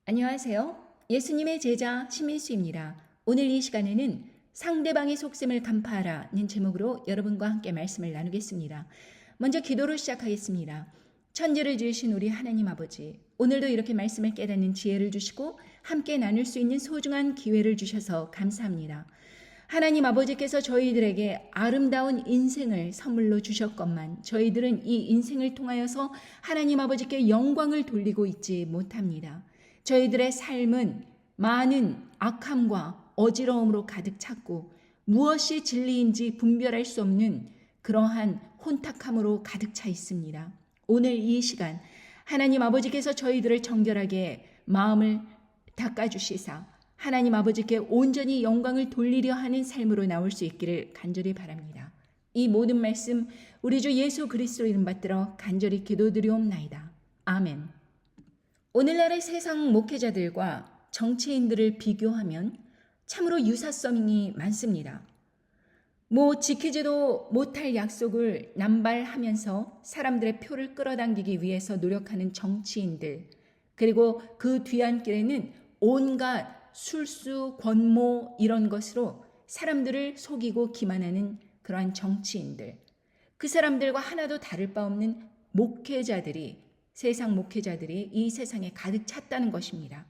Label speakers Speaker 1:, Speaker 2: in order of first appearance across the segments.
Speaker 1: 안녕하세요. 예수님의 제자 신민수입니다. 오늘 이 시간에는 상대방의 속셈을 간파하라는 제목으로 여러분과 함께 말씀을 나누겠습니다. 먼저 기도로 시작하겠습니다. 천지를 지으신 우리 하나님 아버지, 오늘도 이렇게 말씀을 깨닫는 지혜를 주시고 함께 나눌 수 있는 소중한 기회를 주셔서 감사합니다. 하나님 아버지께서 저희들에게 아름다운 인생을 선물로 주셨건만 저희들은 이 인생을 통하여서 하나님 아버지께 영광을 돌리고 있지 못합니다. 저희들의 삶은 많은 악함과 어지러움으로 가득 찼고 무엇이 진리인지 분별할 수 없는 그러한 혼탁함으로 가득 차 있습니다. 오늘 이 시간 하나님 아버지께서 저희들을 정결하게 마음을 닦아주시사 하나님 아버지께 온전히 영광을 돌리려 하는 삶으로 나올 수 있기를 간절히 바랍니다. 이 모든 말씀 우리 주 예수 그리스도 이름 받들어 간절히 기도드리옵나이다. 아멘. 오늘날의 세상 목회자들과 정치인들을 비교하면 참으로 유사성이 많습니다. 지키지도 못할 약속을 남발하면서 사람들의 표를 끌어당기기 위해서 노력하는 정치인들, 그리고 그 뒤안길에는 온갖 술수, 권모 이런 것으로 사람들을 속이고 기만하는 그러한 정치인들, 그 사람들과 하나도 다를 바 없는 세상 목회자들이 이 세상에 가득 찼다는 것입니다.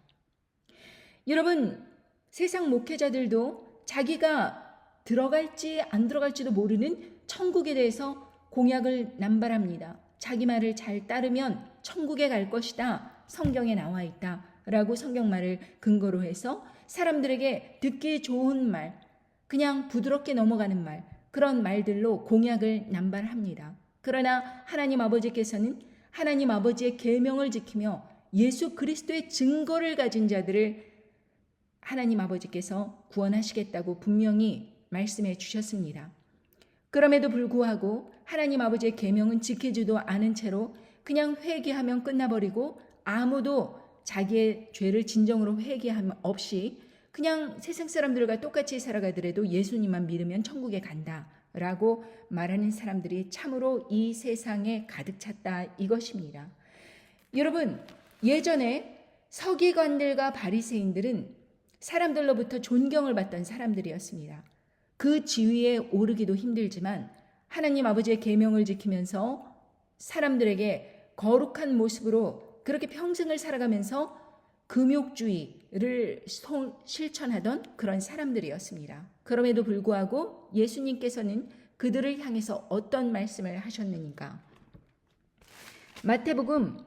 Speaker 1: 여러분, 세상 목회자들도 자기가 들어갈지 안 들어갈지도 모르는 천국에 대해서 공약을 남발합니다. 자기 말을 잘 따르면 천국에 갈 것이다. 성경에 나와 있다. 라고 성경말을 근거로 해서 사람들에게 듣기 좋은 말, 그냥 부드럽게 넘어가는 말, 그런 말들로 공약을 남발합니다. 그러나 하나님 아버지께서는 하나님 아버지의 계명을 지키며 예수 그리스도의 증거를 가진 자들을 하나님 아버지께서 구원하시겠다고 분명히 말씀해 주셨습니다. 그럼에도 불구하고 하나님 아버지의 계명은 지키지도 않은 채로 그냥 회개하면 끝나버리고 아무도 자기의 죄를 진정으로 회개함 없이 그냥 세상 사람들과 똑같이 살아가더라도 예수님만 믿으면 천국에 간다라고 말하는 사람들이 참으로 이 세상에 가득 찼다 이것입니다. 여러분, 예전에 서기관들과 바리새인들은 사람들로부터 존경을 받던 사람들이었습니다. 그 지위에 오르기도 힘들지만 하나님 아버지의 계명을 지키면서 사람들에게 거룩한 모습으로 그렇게 평생을 살아가면서 금욕주의를 실천하던 그런 사람들이었습니다. 그럼에도 불구하고 예수님께서는 그들을 향해서 어떤 말씀을 하셨느니까? 마태복음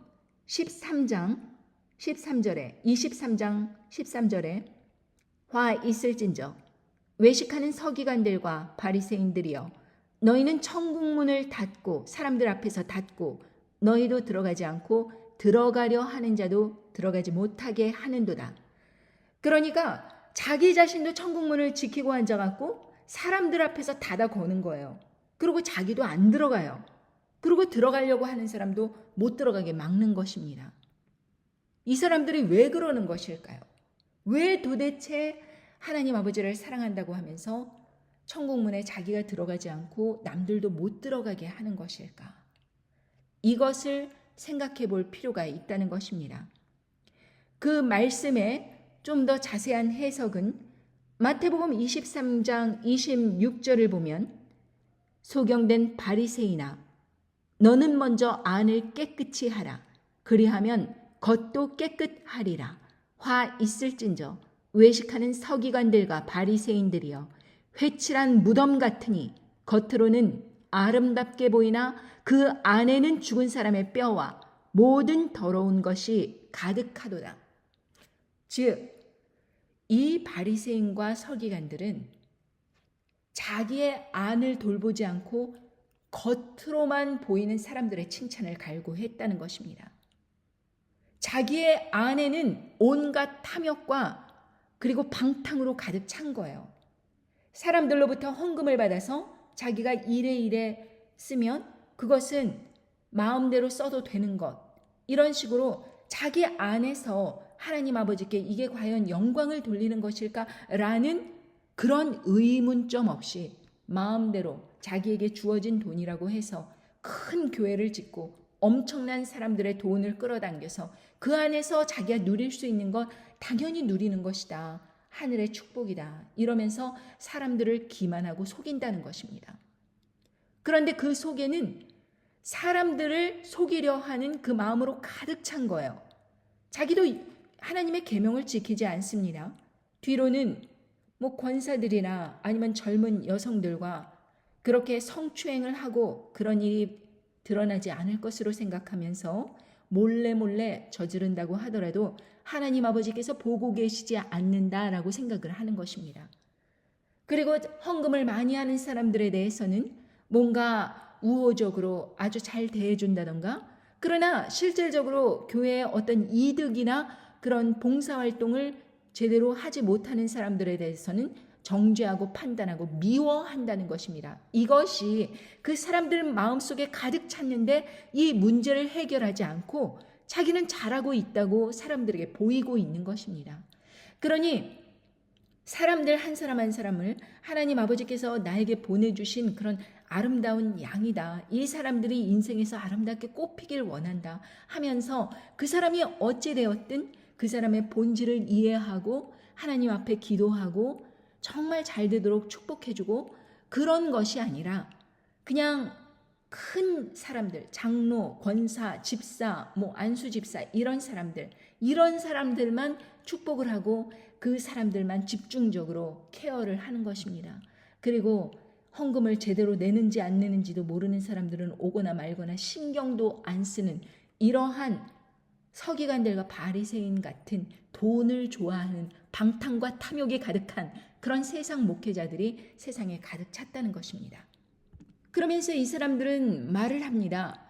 Speaker 1: 13장 13절에 23장 13절에 화 있을진저 외식하는 서기관들과 바리새인들이여 너희는 천국문을 닫고 사람들 앞에서 닫고 너희도 들어가지 않고 들어가려 하는 자도 들어가지 못하게 하는도다. 그러니까 자기 자신도 천국문을 지키고 앉아갖고 사람들 앞에서 닫아 거는 거예요. 그리고 자기도 안 들어가요. 그리고 들어가려고 하는 사람도 못 들어가게 막는 것입니다. 이 사람들이 왜 그러는 것일까요? 왜 도대체 하나님 아버지를 사랑한다고 하면서 천국문에 자기가 들어가지 않고 남들도 못 들어가게 하는 것일까? 이것을 생각해 볼 필요가 있다는 것입니다. 그 말씀의 좀 더 자세한 해석은 마태복음 23장 26절을 보면 소경된 바리새인아 너는 먼저 안을 깨끗이 하라. 그리하면 겉도 깨끗하리라. 화 있을진저 외식하는 서기관들과 바리새인들이여 회칠한 무덤 같으니 겉으로는 아름답게 보이나 그 안에는 죽은 사람의 뼈와 모든 더러운 것이 가득하도다. 즉, 이 바리새인과 서기관들은 자기의 안을 돌보지 않고 겉으로만 보이는 사람들의 칭찬을 갈구했다는 것입니다. 자기의 안에는 온갖 탐욕과 그리고 방탕으로 가득 찬 거예요. 사람들로부터 헌금을 받아서 자기가 이래 쓰면 그것은 마음대로 써도 되는 것. 이런 식으로 자기 안에서 하나님 아버지께 이게 과연 영광을 돌리는 것일까라는 그런 의문점 없이 마음대로 자기에게 주어진 돈이라고 해서 큰 교회를 짓고 엄청난 사람들의 돈을 끌어당겨서 그 안에서 자기가 누릴 수 있는 것 당연히 누리는 것이다. 하늘의 축복이다. 이러면서 사람들을 기만하고 속인다는 것입니다. 그런데 그 속에는 사람들을 속이려 하는 그 마음으로 가득 찬 거예요. 자기도 하나님의 계명을 지키지 않습니다. 뒤로는 권사들이나 아니면 젊은 여성들과 그렇게 성추행을 하고 그런 일이 드러나지 않을 것으로 생각하면서 몰래 저지른다고 하더라도 하나님 아버지께서 보고 계시지 않는다라고 생각을 하는 것입니다. 그리고 헌금을 많이 하는 사람들에 대해서는 뭔가 우호적으로 아주 잘 대해준다던가, 그러나 실질적으로 교회의 어떤 이득이나 그런 봉사활동을 제대로 하지 못하는 사람들에 대해서는 정죄하고 판단하고 미워한다는 것입니다. 이것이 그 사람들 마음속에 가득 찼는데 이 문제를 해결하지 않고 자기는 잘하고 있다고 사람들에게 보이고 있는 것입니다. 그러니 사람들 한 사람 한 사람을 하나님 아버지께서 나에게 보내주신 그런 아름다운 양이다. 이 사람들이 인생에서 아름답게 꽃피길 원한다 하면서 그 사람이 어찌 되었든 그 사람의 본질을 이해하고 하나님 앞에 기도하고 정말 잘 되도록 축복해주고, 그런 것이 아니라 그냥 큰 사람들, 장로, 권사, 집사, 안수 집사, 이런 사람들만 축복을 하고 그 사람들만 집중적으로 케어를 하는 것입니다. 그리고 헌금을 제대로 내는지 안 내는지도 모르는 사람들은 오거나 말거나 신경도 안 쓰는 이러한 서기관들과 바리새인 같은 돈을 좋아하는 방탕과 탐욕이 가득한 그런 세상 목회자들이 세상에 가득 찼다는 것입니다. 그러면서 이 사람들은 말을 합니다.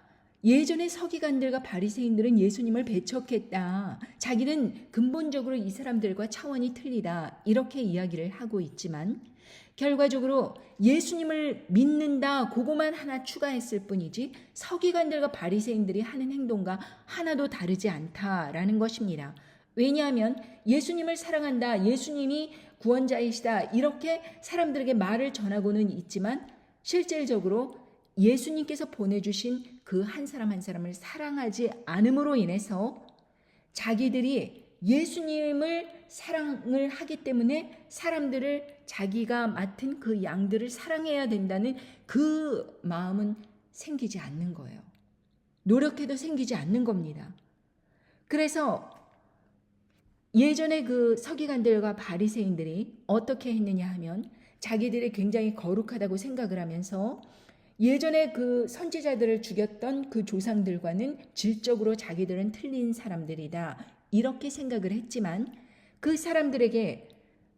Speaker 1: 예전에 서기관들과 바리새인들은 예수님을 배척했다. 자기는 근본적으로 이 사람들과 차원이 틀리다. 이렇게 이야기를 하고 있지만 결과적으로 예수님을 믿는다, 그거만 하나 추가했을 뿐이지 서기관들과 바리새인들이 하는 행동과 하나도 다르지 않다라는 것입니다. 왜냐하면 예수님을 사랑한다, 예수님이 구원자이시다, 이렇게 사람들에게 말을 전하고는 있지만 실질적으로 예수님께서 보내주신 그 한 사람 한 사람을 사랑하지 않음으로 인해서 자기들이 예수님을 사랑을 하기 때문에 사람들을 자기가 맡은 그 양들을 사랑해야 된다는 그 마음은 생기지 않는 거예요. 노력해도 생기지 않는 겁니다. 그래서 예전에 그 서기관들과 바리새인들이 어떻게 했느냐 하면 자기들이 굉장히 거룩하다고 생각을 하면서 예전에 그 선지자들을 죽였던 그 조상들과는 질적으로 자기들은 틀린 사람들이다, 이렇게 생각을 했지만 그 사람들에게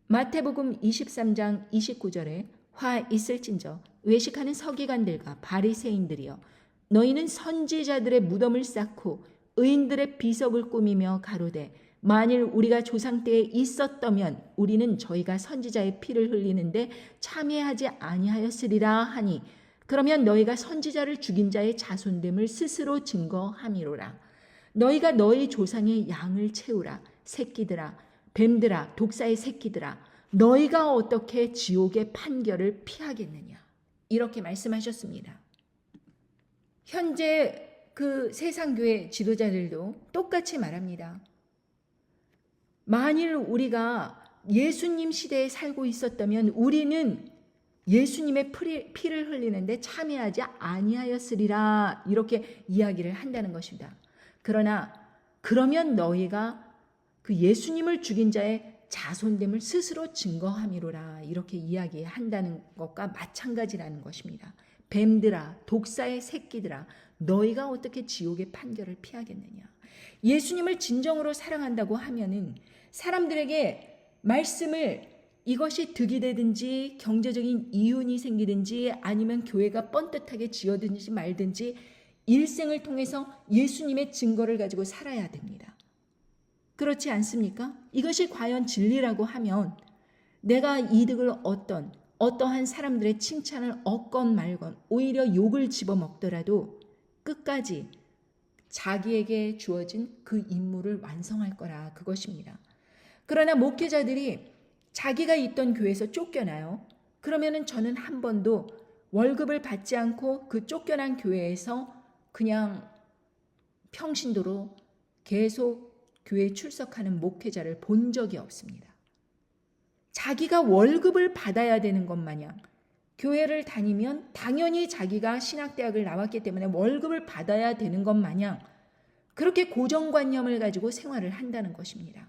Speaker 1: 마태복음 23장 29절에 화 있을진저 외식하는 서기관들과 바리새인들이여, 너희는 선지자들의 무덤을 쌓고 의인들의 비석을 꾸미며 가로되 만일 우리가 조상 때에 있었다면 우리는 저희가 선지자의 피를 흘리는데 참여하지 아니하였으리라 하니, 그러면 너희가 선지자를 죽인 자의 자손됨을 스스로 증거함이로라. 너희가 너희 조상의 양을 채우라. 새끼들아, 뱀들아, 독사의 새끼들아, 너희가 어떻게 지옥의 판결을 피하겠느냐. 이렇게 말씀하셨습니다. 현재 그 세상교회 지도자들도 똑같이 말합니다. 만일 우리가 예수님 시대에 살고 있었다면 우리는 예수님의 피를 흘리는데 참여하지 아니하였으리라, 이렇게 이야기를 한다는 것입니다. 그러면 너희가 그 예수님을 죽인 자의 자손됨을 스스로 증거함이로라, 이렇게 이야기한다는 것과 마찬가지라는 것입니다. 뱀들아, 독사의 새끼들아, 너희가 어떻게 지옥의 판결을 피하겠느냐. 예수님을 진정으로 사랑한다고 하면은 사람들에게 말씀을, 이것이 득이 되든지 경제적인 이윤이 생기든지 아니면 교회가 뻔듯하게 지어든지 말든지 일생을 통해서 예수님의 증거를 가지고 살아야 됩니다. 그렇지 않습니까? 이것이 과연 진리라고 하면 내가 이득을 어떠한 사람들의 칭찬을 얻건 말건 오히려 욕을 집어먹더라도 끝까지 자기에게 주어진 그 임무를 완성할 거라, 그것입니다. 그러나 목회자들이 자기가 있던 교회에서 쫓겨나요. 그러면은 저는 한 번도 월급을 받지 않고 그 쫓겨난 교회에서 그냥 평신도로 계속 교회에 출석하는 목회자를 본 적이 없습니다. 자기가 월급을 받아야 되는 것 마냥 교회를 다니면 당연히 자기가 신학대학을 나왔기 때문에 월급을 받아야 되는 것 마냥 그렇게 고정관념을 가지고 생활을 한다는 것입니다.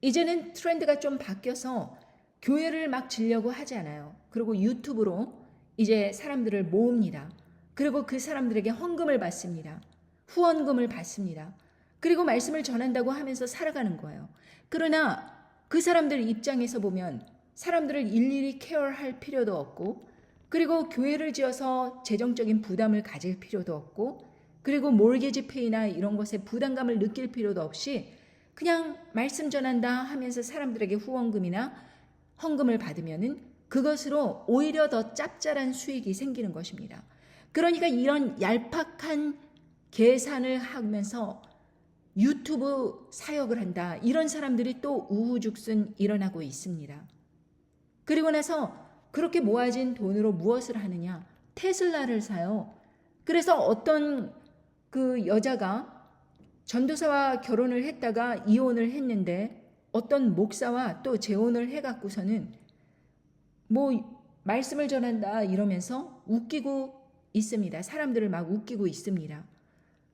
Speaker 1: 이제는 트렌드가 좀 바뀌어서 교회를 막 지려고 하지 않아요. 그리고 유튜브로 이제 사람들을 모읍니다. 그리고 그 사람들에게 헌금을 받습니다. 후원금을 받습니다. 그리고 말씀을 전한다고 하면서 살아가는 거예요. 그러나 그 사람들 입장에서 보면 사람들을 일일이 케어할 필요도 없고, 그리고 교회를 지어서 재정적인 부담을 가질 필요도 없고, 그리고 몰게지 페이나 이런 것에 부담감을 느낄 필요도 없이 그냥 말씀 전한다 하면서 사람들에게 후원금이나 헌금을 받으면은 그것으로 오히려 더 짭짤한 수익이 생기는 것입니다. 그러니까 이런 얄팍한 계산을 하면서 유튜브 사역을 한다. 이런 사람들이 또 우후죽순 일어나고 있습니다. 그리고 나서 그렇게 모아진 돈으로 무엇을 하느냐? 테슬라를 사요. 그래서 어떤 그 여자가 전도사와 결혼을 했다가 이혼을 했는데 어떤 목사와 또 재혼을 해갖고서는 뭐 말씀을 전한다 이러면서 웃기고 있습니다. 사람들을 막 웃기고 있습니다.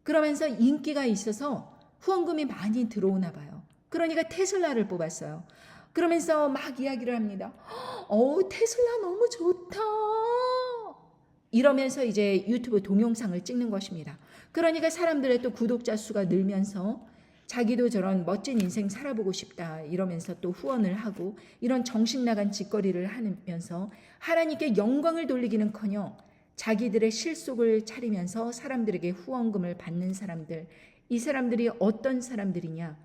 Speaker 1: 그러면서 인기가 있어서 후원금이 많이 들어오나 봐요. 그러니까 테슬라를 뽑았어요. 그러면서 막 이야기를 합니다. 테슬라 너무 좋다. 이러면서 이제 유튜브 동영상을 찍는 것입니다. 그러니까 사람들의 또 구독자 수가 늘면서 자기도 저런 멋진 인생 살아보고 싶다 이러면서 또 후원을 하고 이런 정신 나간 짓거리를 하면서 하나님께 영광을 돌리기는커녕 자기들의 실속을 차리면서 사람들에게 후원금을 받는 사람들, 이 사람들이 어떤 사람들이냐?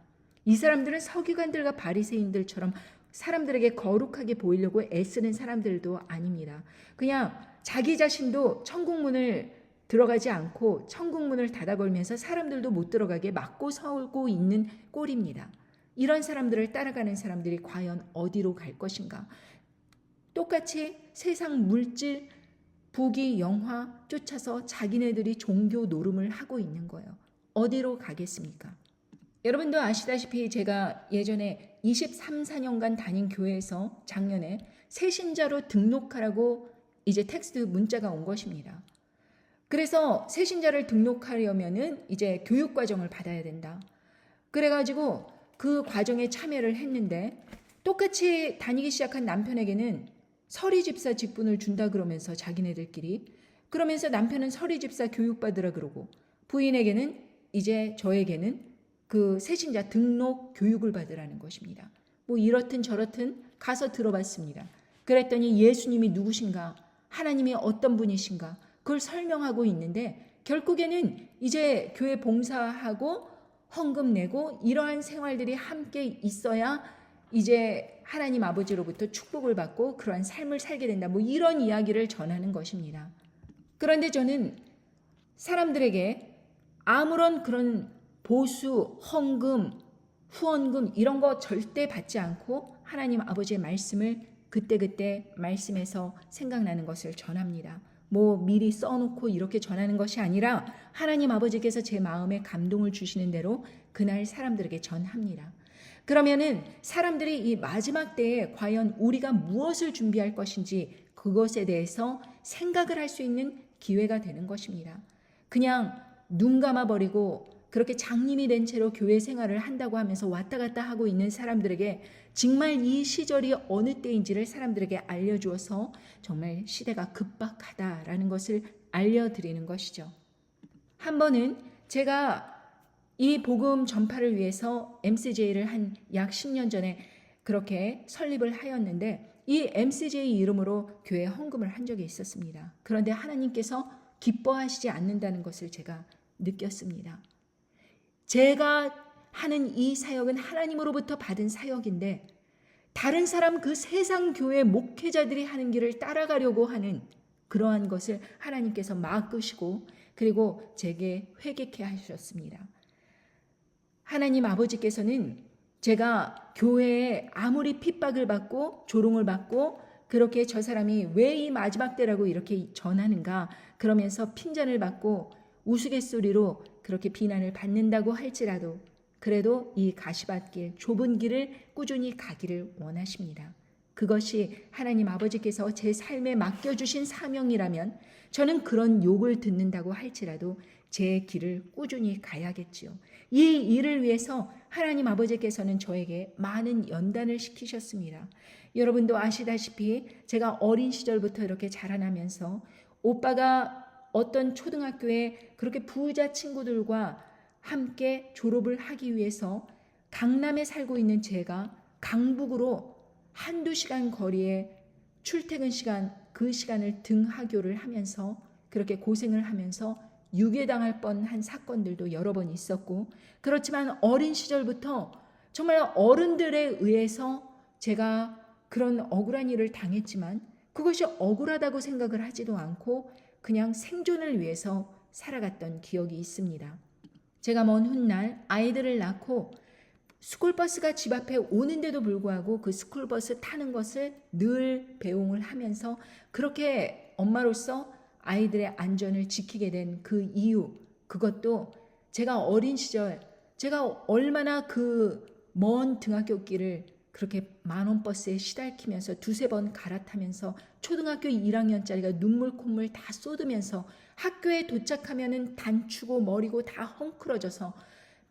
Speaker 1: 이 사람들은 서기관들과 바리새인들처럼 사람들에게 거룩하게 보이려고 애쓰는 사람들도 아닙니다. 그냥 자기 자신도 천국문을 들어가지 않고 천국문을 닫아걸면서 사람들도 못 들어가게 막고 서고 있는 꼴입니다. 이런 사람들을 따라가는 사람들이 과연 어디로 갈 것인가? 똑같이 세상 물질, 부귀, 영화 쫓아서 자기네들이 종교 노름을 하고 있는 거예요. 어디로 가겠습니까? 여러분도 아시다시피 제가 예전에 23, 4년간 다닌 교회에서 작년에 새신자로 등록하라고 이제 텍스트 문자가 온 것입니다. 그래서 새신자를 등록하려면은 이제 교육과정을 받아야 된다. 그래가지고 그 과정에 참여를 했는데 똑같이 다니기 시작한 남편에게는 서리집사 직분을 준다 그러면서 자기네들끼리 그러면서 남편은 서리집사 교육받으라 그러고 부인에게는 이제 저에게는 그 새신자 등록 교육을 받으라는 것입니다. 뭐 이렇든 저렇든 가서 들어봤습니다. 그랬더니 예수님이 누구신가? 하나님이 어떤 분이신가? 그걸 설명하고 있는데 결국에는 이제 교회 봉사하고 헌금 내고 이러한 생활들이 함께 있어야 이제 하나님 아버지로부터 축복을 받고 그러한 삶을 살게 된다. 뭐 이런 이야기를 전하는 것입니다. 그런데 저는 사람들에게 아무런 그런 보수, 헌금, 후원금 이런 거 절대 받지 않고 하나님 아버지의 말씀을 그때그때 말씀에서 생각나는 것을 전합니다. 뭐 미리 써놓고 이렇게 전하는 것이 아니라 하나님 아버지께서 제 마음에 감동을 주시는 대로 그날 사람들에게 전합니다. 그러면은 사람들이 이 마지막 때에 과연 우리가 무엇을 준비할 것인지 그것에 대해서 생각을 할 수 있는 기회가 되는 것입니다. 그냥 눈 감아버리고 그렇게 장님이 된 채로 교회 생활을 한다고 하면서 왔다 갔다 하고 있는 사람들에게 정말 이 시절이 어느 때인지를 사람들에게 알려주어서 정말 시대가 급박하다라는 것을 알려드리는 것이죠. 한 번은 제가 이 복음 전파를 위해서 MCJ를 한 약 10년 전에 그렇게 설립을 하였는데 이 MCJ 이름으로 교회에 헌금을 한 적이 있었습니다. 그런데 하나님께서 기뻐하시지 않는다는 것을 제가 느꼈습니다. 제가 하는 이 사역은 하나님으로부터 받은 사역인데 다른 사람 그 세상 교회 목회자들이 하는 길을 따라가려고 하는 그러한 것을 하나님께서 막으시고 그리고 제게 회개케 하셨습니다. 하나님 아버지께서는 제가 교회에 아무리 핍박을 받고 조롱을 받고 그렇게 저 사람이 왜 이 마지막 때라고 이렇게 전하는가 그러면서 핀잔을 받고 우스갯소리로 그렇게 비난을 받는다고 할지라도 그래도 이 가시밭길, 좁은 길을 꾸준히 가기를 원하십니다. 그것이 하나님 아버지께서 제 삶에 맡겨주신 사명이라면 저는 그런 욕을 듣는다고 할지라도 제 길을 꾸준히 가야겠지요. 이 일을 위해서 하나님 아버지께서는 저에게 많은 연단을 시키셨습니다. 여러분도 아시다시피 제가 어린 시절부터 이렇게 자라나면서 오빠가 어떤 초등학교에 그렇게 부자 친구들과 함께 졸업을 하기 위해서 강남에 살고 있는 제가 강북으로 한두 시간 거리에 출퇴근 시간, 그 시간을 등하교를 하면서 그렇게 고생을 하면서 유괴당할 뻔한 사건들도 여러 번 있었고, 그렇지만 어린 시절부터 정말 어른들에 의해서 제가 그런 억울한 일을 당했지만 그것이 억울하다고 생각을 하지도 않고 그냥 생존을 위해서 살아갔던 기억이 있습니다. 제가 먼 훗날 아이들을 낳고 스쿨버스가 집 앞에 오는데도 불구하고 그 스쿨버스 타는 것을 늘 배웅을 하면서 그렇게 엄마로서 아이들의 안전을 지키게 된 그 이유, 그것도 제가 어린 시절 제가 얼마나 그 먼 등학교 길을 그렇게 만원 버스에 시달키면서 두세 번 갈아타면서 초등학교 1학년짜리가 눈물 콧물 다 쏟으면서 학교에 도착하면은 단추고 머리고 다 헝클어져서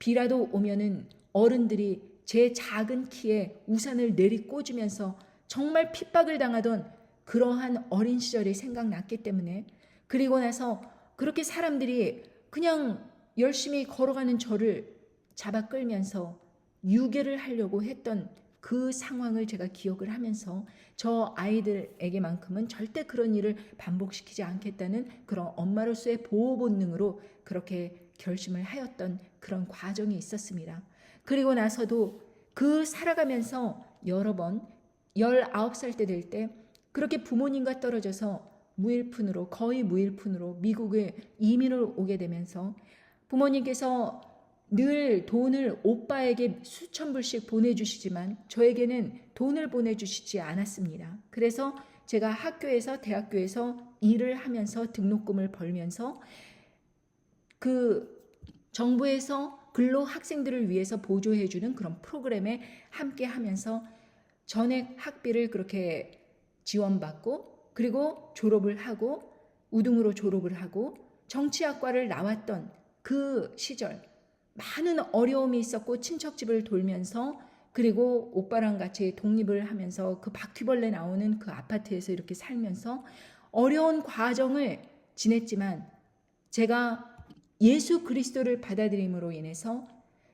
Speaker 1: 비라도 오면은 어른들이 제 작은 키에 우산을 내리꽂으면서 정말 핍박을 당하던 그러한 어린 시절이 생각났기 때문에, 그리고 나서 그렇게 사람들이 그냥 열심히 걸어가는 저를 잡아 끌면서 유괴를 하려고 했던 그 상황을 제가 기억을 하면서 저 아이들에게만큼은 절대 그런 일을 반복시키지 않겠다는 그런 엄마로서의 보호 본능으로 그렇게 결심을 하였던 그런 과정이 있었습니다. 그리고 나서도 그 살아가면서 여러 번 19살 때 될 때 그렇게 부모님과 떨어져서 무일푼으로, 거의 무일푼으로 미국에 이민을 오게 되면서 부모님께서 늘 돈을 오빠에게 수천 불씩 보내주시지만 저에게는 돈을 보내주시지 않았습니다. 그래서 제가 학교에서, 대학교에서 일을 하면서 등록금을 벌면서 그 정부에서 근로 학생들을 위해서 보조해주는 그런 프로그램에 함께 하면서 전액 학비를 그렇게 지원받고, 그리고 졸업을 하고 우등으로 졸업을 하고 정치학과를 나왔던 그 시절, 많은 어려움이 있었고 친척집을 돌면서, 그리고 오빠랑 같이 독립을 하면서 그 바퀴벌레 나오는 그 아파트에서 이렇게 살면서 어려운 과정을 지냈지만, 제가 예수 그리스도를 받아들임으로 인해서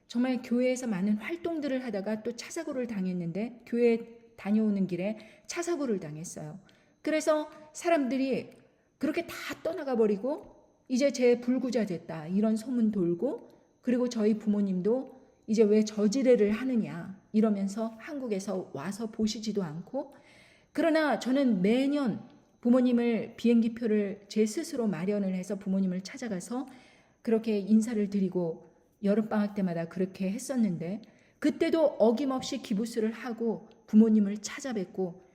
Speaker 1: 정말 교회에서 많은 활동들을 하다가 또 차 사고를 당했는데, 교회 다녀오는 길에 차 사고를 당했어요. 그래서 사람들이 그렇게 다 떠나가 버리고 이제 제 불구자 됐다 이런 소문 돌고, 그리고 저희 부모님도 이제 왜 저지레를 하느냐 이러면서 한국에서 와서 보시지도 않고, 그러나 저는 매년 부모님을 비행기표를 제 스스로 마련을 해서 부모님을 찾아가서 그렇게 인사를 드리고 여름방학 때마다 그렇게 했었는데, 그때도 어김없이 기부스를 하고 부모님을 찾아뵙고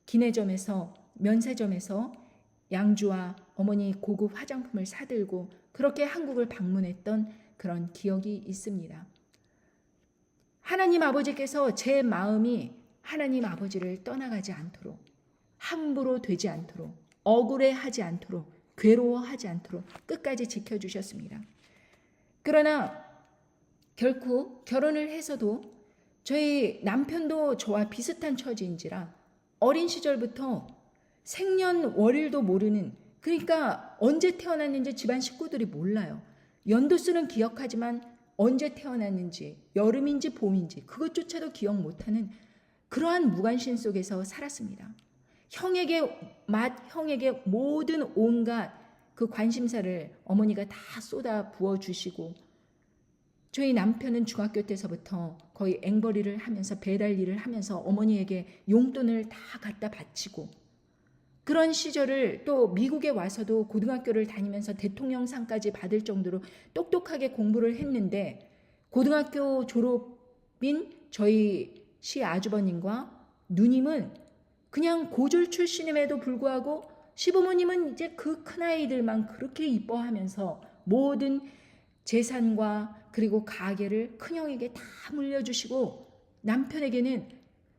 Speaker 1: 기내점에서, 면세점에서 양주와 어머니 고급 화장품을 사들고 그렇게 한국을 방문했던 그런 기억이 있습니다. 하나님 아버지께서 제 마음이 하나님 아버지를 떠나가지 않도록, 함부로 되지 않도록, 억울해하지 않도록, 괴로워하지 않도록 끝까지 지켜주셨습니다. 그러나 결코 결혼을 해서도 저희 남편도 저와 비슷한 처지인지라 어린 시절부터 생년월일도 모르는, 그러니까 언제 태어났는지 집안 식구들이 몰라요. 연도수는 기억하지만 언제 태어났는지, 여름인지 봄인지 그것조차도 기억 못하는 그러한 무관심 속에서 살았습니다. 형에게 모든 온갖 그 관심사를 어머니가 다 쏟아 부어주시고, 저희 남편은 중학교 때서부터 거의 앵벌이를 하면서 배달 일을 하면서 어머니에게 용돈을 다 갖다 바치고, 그런 시절을 또 미국에 와서도 고등학교를 다니면서 대통령상까지 받을 정도로 똑똑하게 공부를 했는데, 고등학교 졸업인 저희 시아주버님과 누님은 그냥 고졸 출신임에도 불구하고 시부모님은 이제 그 큰아이들만 그렇게 이뻐하면서 모든 재산과 그리고 가게를 큰형에게 다 물려주시고 남편에게는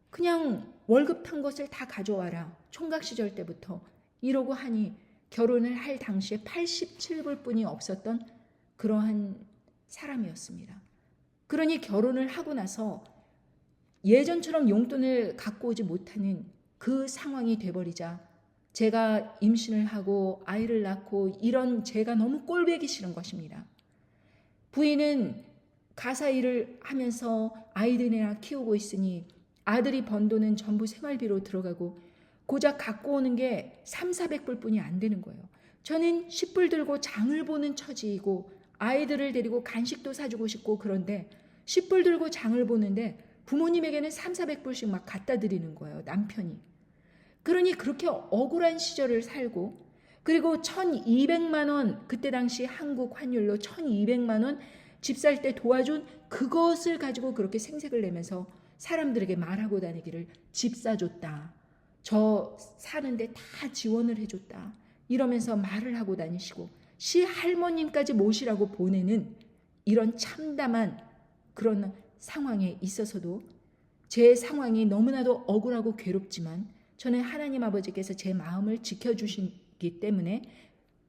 Speaker 1: 그냥 월급 탄 것을 다 가져와라. 총각 시절 때부터 이러고 하니 결혼을 할 당시에 87불뿐이 없었던 그러한 사람이었습니다. 그러니 결혼을 하고 나서 예전처럼 용돈을 갖고 오지 못하는 그 상황이 돼버리자 제가 임신을 하고 아이를 낳고 이런 제가 너무 꼴보기 싫은 것입니다. 부인은 가사 일을 하면서 아이들이나 키우고 있으니 아들이 번 돈은 전부 생활비로 들어가고 고작 갖고 오는 게 300~400불뿐이 안 되는 거예요. 저는 10불 들고 장을 보는 처지이고 아이들을 데리고 간식도 사주고 싶고 그런데 10불 들고 장을 보는데 부모님에게는 300~400불씩 막 갖다 드리는 거예요. 남편이. 그러니 그렇게 억울한 시절을 살고 그리고 1200만 원 그때 당시 한국 환율로 1200만 원 집 살 때 도와준 그것을 가지고 그렇게 생색을 내면서 사람들에게 말하고 다니기를 집 사줬다. 저 사는데 다 지원을 해줬다. 이러면서 말을 하고 다니시고 시할머님까지 모시라고 보내는 이런 참담한 그런 상황에 있어서도 제 상황이 너무나도 억울하고 괴롭지만 저는 하나님 아버지께서 제 마음을 지켜주시기 때문에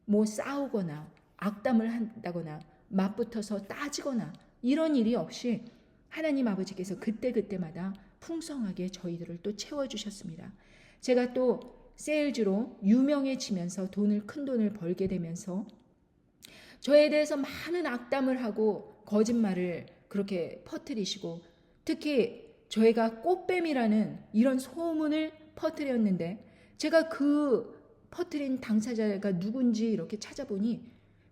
Speaker 1: 뭐 싸우거나 악담을 한다거나 맞붙어서 따지거나 이런 일이 없이 하나님 아버지께서 그때그때마다 풍성하게 저희들을 또 채워주셨습니다. 제가 또 세일즈로 유명해지면서 큰 돈을 벌게 되면서 저에 대해서 많은 악담을 하고 거짓말을 그렇게 퍼뜨리시고 특히 저희가 꽃뱀이라는 이런 소문을 퍼뜨렸는데 제가 그 퍼뜨린 당사자가 누군지 이렇게 찾아보니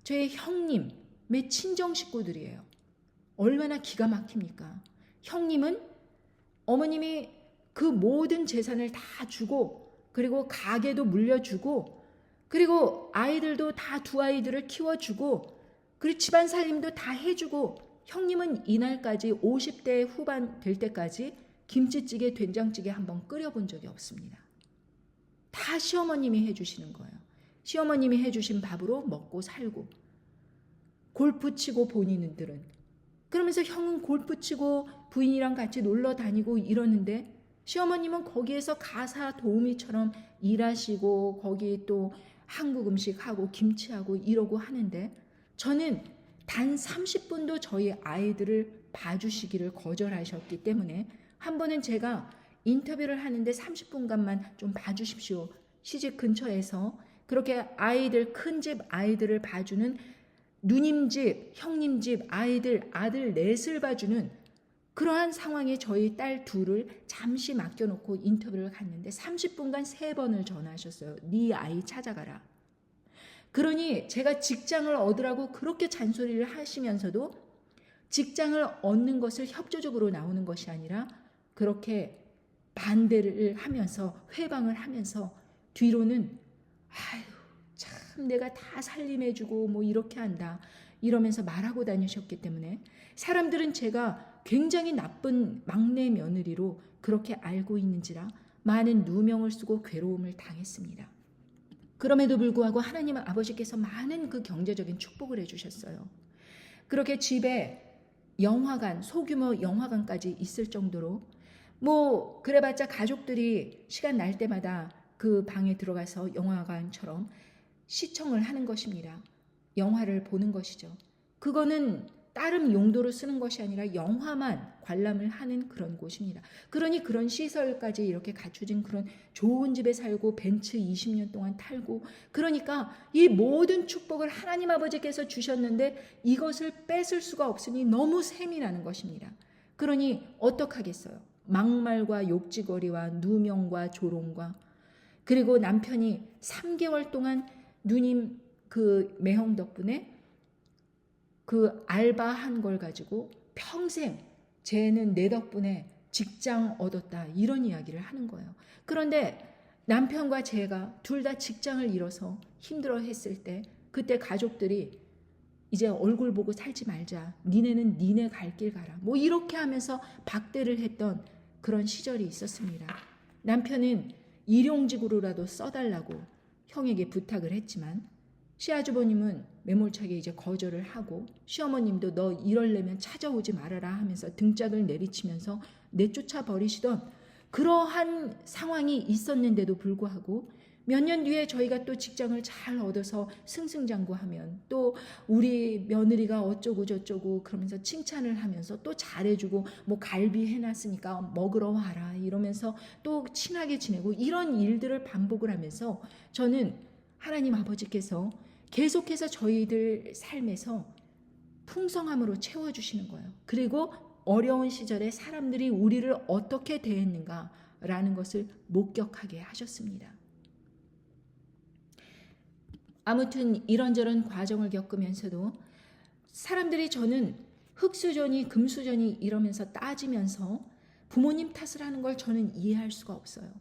Speaker 1: 저의 형님의 친정 식구들이에요. 얼마나 기가 막힙니까? 형님은 어머님이 그 모든 재산을 다 주고 그리고 가게도 물려주고 그리고 아이들도 다 두 아이들을 키워주고 그리고 집안 살림도 다 해주고 형님은 이날까지 50대 후반 될 때까지 김치찌개 된장찌개 한번 끓여본 적이 없습니다. 다 시어머님이 해주시는 거예요. 시어머님이 해주신 밥으로 먹고 살고 골프 치고 본인들은 그러면서 형은 골프 치고 부인이랑 같이 놀러 다니고 이러는데 시어머님은 거기에서 가사 도우미처럼 일하시고 거기 또 한국 음식하고 김치하고 이러고 하는데 저는 단 30분도 저희 아이들을 봐주시기를 거절하셨기 때문에 한 번은 제가 인터뷰를 하는데 30분간만 좀 봐주십시오. 시집 근처에서 그렇게 아이들 큰 집 아이들을 봐주는 누님 집, 형님 집 아이들 아들 넷을 봐주는 그러한 상황에 저희 딸 둘을 잠시 맡겨놓고 인터뷰를 갔는데 30분간 3번을 전화하셨어요. 네 아이 찾아가라. 그러니 제가 직장을 얻으라고 그렇게 잔소리를 하시면서도 직장을 얻는 것을 협조적으로 나오는 것이 아니라 그렇게 반대를 하면서 회방을 하면서 뒤로는 아유 참 내가 다 살림해주고 뭐 이렇게 한다 이러면서 말하고 다니셨기 때문에 사람들은 제가 굉장히 나쁜 막내 며느리로 그렇게 알고 있는지라 많은 누명을 쓰고 괴로움을 당했습니다. 그럼에도 불구하고 하나님 아버지께서 많은 그 경제적인 축복을 해주셨어요. 그렇게 집에 영화관, 소규모 영화관까지 있을 정도로 뭐 그래봤자 가족들이 시간 날 때마다 그 방에 들어가서 영화관처럼 시청을 하는 것입니다. 영화를 보는 것이죠. 그거는 다른 용도로 쓰는 것이 아니라 영화만 관람을 하는 그런 곳입니다. 그러니 그런 시설까지 이렇게 갖춰진 그런 좋은 집에 살고 벤츠 20년 동안 탈고 그러니까 이 모든 축복을 하나님 아버지께서 주셨는데 이것을 뺏을 수가 없으니 너무 셈이 나는 것입니다. 그러니 어떡하겠어요? 막말과 욕지거리와 누명과 조롱과 그리고 남편이 3개월 동안 누님 그 매형 덕분에 그 알바한 걸 가지고 평생 쟤는 내 덕분에 직장 얻었다 이런 이야기를 하는 거예요. 그런데 남편과 제가 둘 다 직장을 잃어서 힘들어 했을 때 그때 가족들이 이제 얼굴 보고 살지 말자. 니네는 니네 갈 길 가라. 뭐 이렇게 하면서 박대를 했던 그런 시절이 있었습니다. 남편은 일용직으로라도 써달라고 형에게 부탁을 했지만 시아주버님은 매몰차게 이제 거절을 하고, 시어머님도 너 이럴려면 찾아오지 말아라 하면서 등짝을 내리치면서 내쫓아 버리시던 그러한 상황이 있었는데도 불구하고 몇 년 뒤에 저희가 또 직장을 잘 얻어서 승승장구하면 또 우리 며느리가 어쩌고 저쩌고 그러면서 칭찬을 하면서 또 잘해주고, 뭐 갈비 해놨으니까 먹으러 와라 이러면서 또 친하게 지내고, 이런 일들을 반복을 하면서 저는 하나님 아버지께서 계속해서 저희들 삶에서 풍성함으로 채워주시는 거예요. 그리고 어려운 시절에 사람들이 우리를 어떻게 대했는가라는 것을 목격하게 하셨습니다. 아무튼 이런저런 과정을 겪으면서도 사람들이 저는 흙수저니 금수저니 이러면서 따지면서 부모님 탓을 하는 걸 저는 이해할 수가 없어요.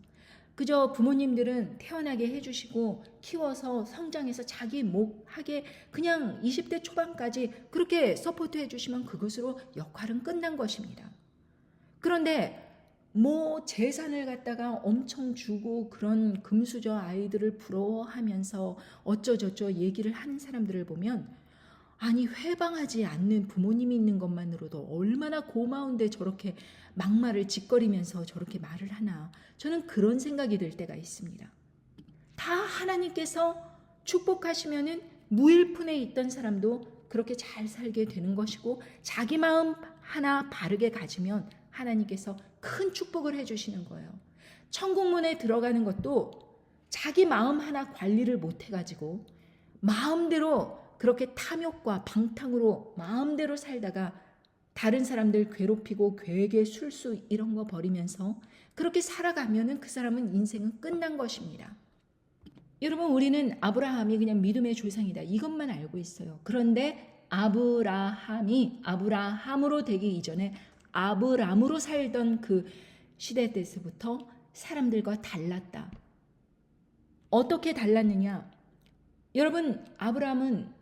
Speaker 1: 그저 부모님들은 태어나게 해주시고 키워서 성장해서 자기 목하게 그냥 20대 초반까지 그렇게 서포트 해주시면 그것으로 역할은 끝난 것입니다. 그런데 뭐 재산을 갖다가 엄청 주고 그런 금수저 아이들을 부러워하면서 어쩌저쩌 얘기를 하는 사람들을 보면, 아니 회방하지 않는 부모님이 있는 것만으로도 얼마나 고마운데 저렇게 막말을 짓거리면서 저렇게 말을 하나, 저는 그런 생각이 들 때가 있습니다. 다 하나님께서 축복하시면은 무일푼에 있던 사람도 그렇게 잘 살게 되는 것이고, 자기 마음 하나 바르게 가지면 하나님께서 큰 축복을 해주시는 거예요. 천국문에 들어가는 것도 자기 마음 하나 관리를 못 해가지고 마음대로 그렇게 탐욕과 방탕으로 마음대로 살다가 다른 사람들 괴롭히고 괴계 술수 이런 거 버리면서 그렇게 살아가면은 그 사람은 인생은 끝난 것입니다. 여러분, 우리는 아브라함이 그냥 믿음의 조상이다 이것만 알고 있어요. 그런데 아브라함이 아브라함으로 되기 이전에 아브람으로 살던 그 시대 때부터 사람들과 달랐다. 어떻게 달랐느냐? 여러분, 아브람은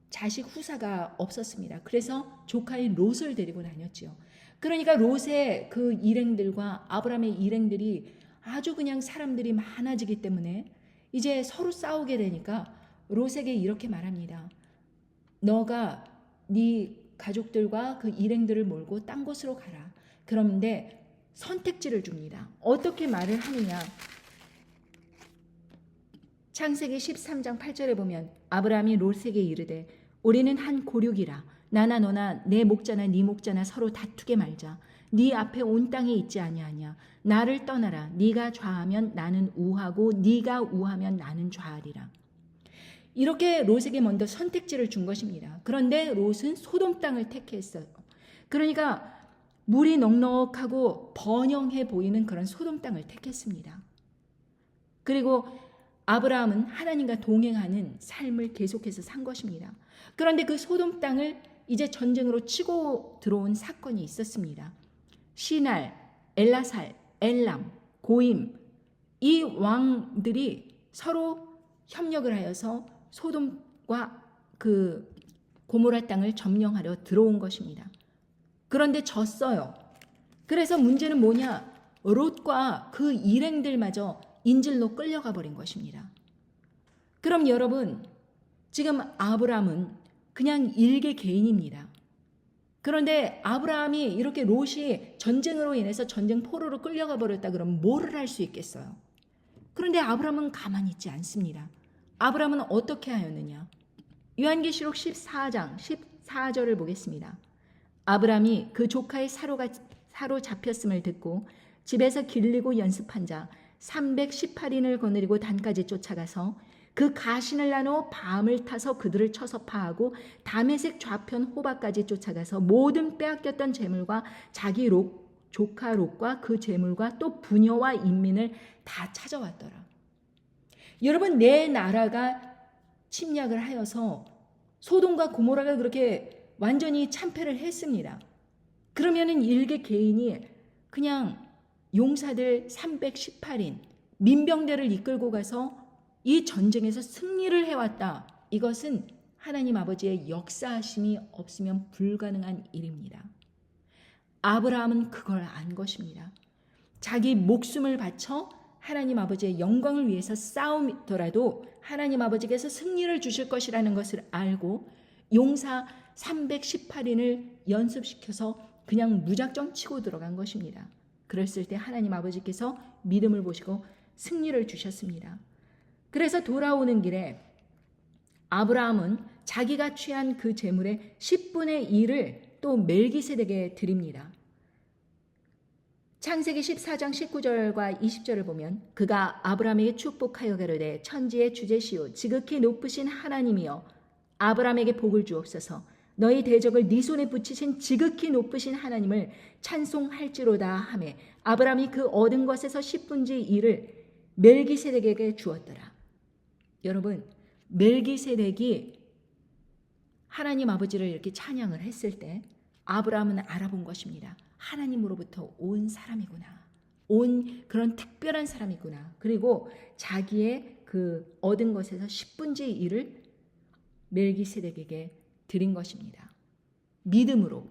Speaker 1: 자식 후사가 없었습니다. 그래서 조카인 롯을 데리고 다녔지요. 그러니까 롯의 그 일행들과 아브람의 일행들이 아주 그냥 사람들이 많아지기 때문에 이제 서로 싸우게 되니까 롯에게 이렇게 말합니다. 너가 네 가족들과 그 일행들을 몰고 딴 곳으로 가라. 그런데 선택지를 줍니다. 어떻게 말을 하느냐? 창세기 13장 8절에 보면 아브라함이 롯에게 이르되 우리는 한 고륙이라. 나나 너나 내 목자나 네 목자나 서로 다투게 말자. 네 앞에 온 땅에 있지 아니하냐. 나를 떠나라. 네가 좌하면 나는 우하고 네가 우하면 나는 좌하리라. 이렇게 롯에게 먼저 선택지를 준 것입니다. 그런데 롯은 소돔 땅을 택했어요. 그러니까 물이 넉넉하고 번영해 보이는 그런 소돔 땅을 택했습니다. 그리고 아브라함은 하나님과 동행하는 삶을 계속해서 산 것입니다. 그런데 그 소돔 땅을 이제 전쟁으로 치고 들어온 사건이 있었습니다. 시날, 엘라살, 엘람, 고임, 이 왕들이 서로 협력을 하여서 소돔과 그 고모라 땅을 점령하려 들어온 것입니다. 그런데 졌어요. 그래서 문제는 뭐냐? 롯과 그 일행들마저 인질로 끌려가 버린 것입니다. 그럼 여러분, 지금 아브라함은 그냥 일개 개인입니다. 그런데 아브라함이 이렇게 롯이 전쟁으로 인해서 전쟁 포로로 끌려가 버렸다 그러면 뭐를 할 수 있겠어요? 그런데 아브라함은 가만히 있지 않습니다. 아브라함은 어떻게 하였느냐? 요한계시록 14장 14절을 보겠습니다. 아브라함이 그 조카의 사로잡혔음을 듣고 집에서 길리고 연습한 자 318인을 거느리고 단까지 쫓아가서 그 가신을 나누어 밤을 타서 그들을 쳐서 파하고 다메섹 좌편 호바까지 쫓아가서 모든 빼앗겼던 재물과 자기 조카 롯과 그 재물과 또 부녀와 인민을 다 찾아왔더라. 여러분, 내 나라가 침략을 하여서 소돔과 고모라가 그렇게 완전히 참패를 했습니다. 그러면은 일개 개인이 그냥 용사들 318인 민병대를 이끌고 가서 이 전쟁에서 승리를 해왔다. 이것은 하나님 아버지의 역사하심이 없으면 불가능한 일입니다. 아브라함은 그걸 안 것입니다. 자기 목숨을 바쳐 하나님 아버지의 영광을 위해서 싸우더라도 하나님 아버지께서 승리를 주실 것이라는 것을 알고 용사 318인을 연습시켜서 그냥 무작정 치고 들어간 것입니다. 그랬을 때 하나님 아버지께서 믿음을 보시고 승리를 주셨습니다. 그래서 돌아오는 길에 아브라함은 자기가 취한 그 재물의 10분의 1을 또 멜기세덱에게 드립니다. 창세기 14장 19절과 20절을 보면 그가 아브라함에게 축복하여 가로되 천지의 주제시오 지극히 높으신 하나님이여 아브라함에게 복을 주옵소서 너희 대적을 네 손에 붙이신 지극히 높으신 하나님을 찬송할지로다 하매 아브라함이 그 얻은 것에서 10분의 1을 멜기세덱에게 주었더라. 여러분, 멜기세덱이 하나님 아버지를 이렇게 찬양을 했을 때 아브라함은 알아본 것입니다. 하나님으로부터 온 사람이구나. 온 그런 특별한 사람이구나. 그리고 자기의 그 얻은 것에서 10분의 1을 멜기세덱에게 드린 것입니다. 믿음으로.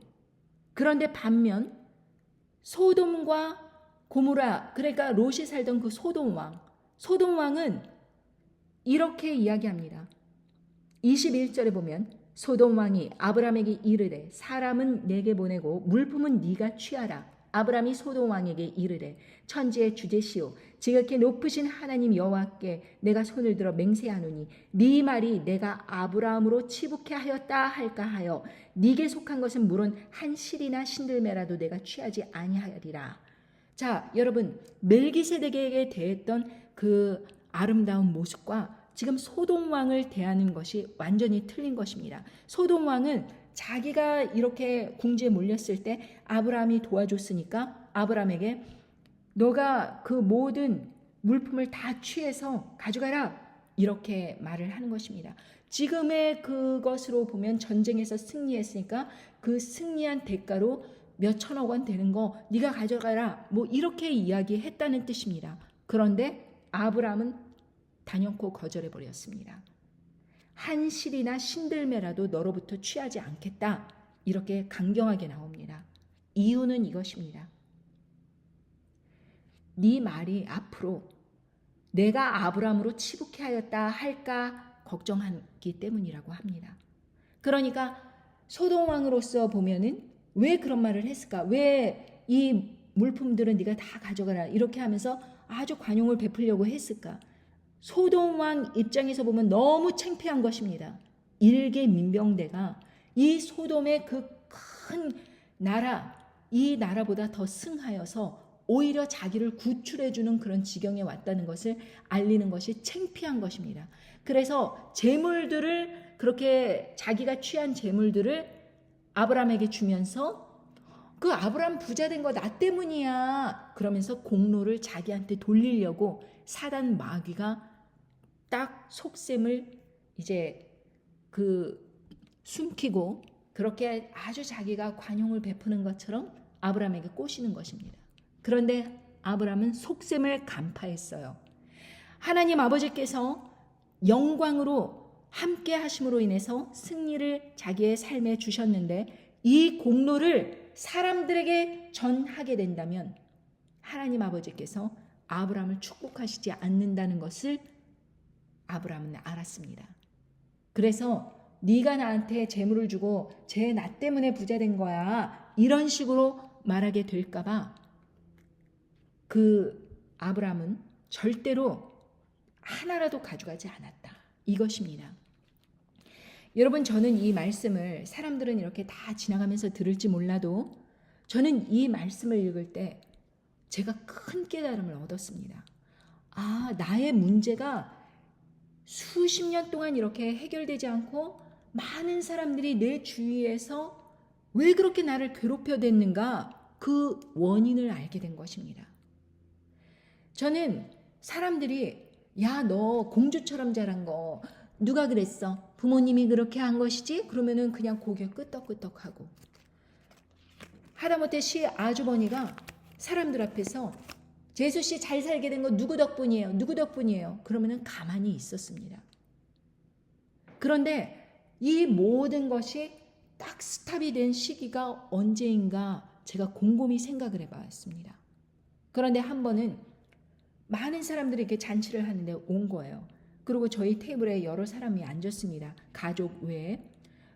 Speaker 1: 그런데 반면 소돔과 고모라, 그러니까 롯이 살던 그 소돔 왕은 이렇게 이야기합니다. 21절에 보면 소돔 왕이 아브라함에게 이르되 사람은 내게 보내고 물품은 네가 취하라. 아브라함이 소돔 왕에게 이르되 천지의 주제시오 지극히 높으신 하나님 여호와께 내가 손을 들어 맹세하노니 네 말이 내가 아브라함으로 치북해 하였다 할까 하여 네게 속한 것은 물론 한 실이나 신들매라도 내가 취하지 아니하리라. 자, 여러분, 멜기세덱에게 대했던 그 아름다운 모습과 지금 소돔 왕을 대하는 것이 완전히 틀린 것입니다. 소돔 왕은 자기가 이렇게 궁지에 몰렸을 때 아브라함이 도와줬으니까 아브라함에게 너가 그 모든 물품을 다 취해서 가져가라 이렇게 말을 하는 것입니다. 지금의 그것으로 보면 전쟁에서 승리했으니까 그 승리한 대가로 몇 천억 원 되는 거 네가 가져가라 뭐 이렇게 이야기했다는 뜻입니다. 그런데 아브라함은 단연코 거절해버렸습니다. 한 실이나 신들매라도 너로부터 취하지 않겠다 이렇게 강경하게 나옵니다. 이유는 이것입니다. 네 말이 앞으로 내가 아브라함으로 치북해 하였다 할까 걱정하기 때문이라고 합니다. 그러니까 소돔 왕으로서 보면은 왜 그런 말을 했을까? 왜 이 물품들은 네가 다 가져가라 이렇게 하면서 아주 관용을 베풀려고 했을까? 소돔 왕 입장에서 보면 너무 창피한 것입니다. 일개 민병대가 이 소돔의 그 큰 나라, 이 나라보다 더 승하여서 오히려 자기를 구출해주는 그런 지경에 왔다는 것을 알리는 것이 창피한 것입니다. 그래서 재물들을 그렇게 자기가 취한 재물들을 아브라함에게 주면서 그 아브라함 부자 된 거 나 때문이야 그러면서 공로를 자기한테 돌리려고 사단 마귀가 딱 속셈을 이제 그 숨기고 그렇게 아주 자기가 관용을 베푸는 것처럼 아브라함에게 꼬시는 것입니다. 그런데 아브라함은 속셈을 간파했어요. 하나님 아버지께서 영광으로 함께 하심으로 인해서 승리를 자기의 삶에 주셨는데 이 공로를 사람들에게 전하게 된다면 하나님 아버지께서 아브라함을 축복하시지 않는다는 것을 아브라함은 알았습니다. 그래서 네가 나한테 재물을 주고 쟤 나 때문에 부자 된 거야 이런 식으로 말하게 될까 봐 그 아브라함은 절대로 하나라도 가져가지 않았다. 이것입니다. 여러분, 저는 이 말씀을 사람들은 이렇게 다 지나가면서 들을지 몰라도 저는 이 말씀을 읽을 때 제가 큰 깨달음을 얻었습니다. 아, 나의 문제가 수십 년 동안 이렇게 해결되지 않고 많은 사람들이 내 주위에서 왜 그렇게 나를 괴롭혀댔는가 그 원인을 알게 된 것입니다. 저는 사람들이 야, 너 공주처럼 자란 거 누가 그랬어? 부모님이 그렇게 한 것이지? 그러면은 그냥 고개 끄덕끄덕하고 하다못해 아주버니가 사람들 앞에서 재수씨 잘 살게 된 거 누구 덕분이에요? 누구 덕분이에요? 그러면은 가만히 있었습니다. 그런데 이 모든 것이 딱 스탑이 된 시기가 언제인가 제가 곰곰이 생각을 해봤습니다. 그런데 한 번은 많은 사람들이 이렇게 잔치를 하는데 온 거예요. 그리고 저희 테이블에 여러 사람이 앉았습니다. 가족 외에.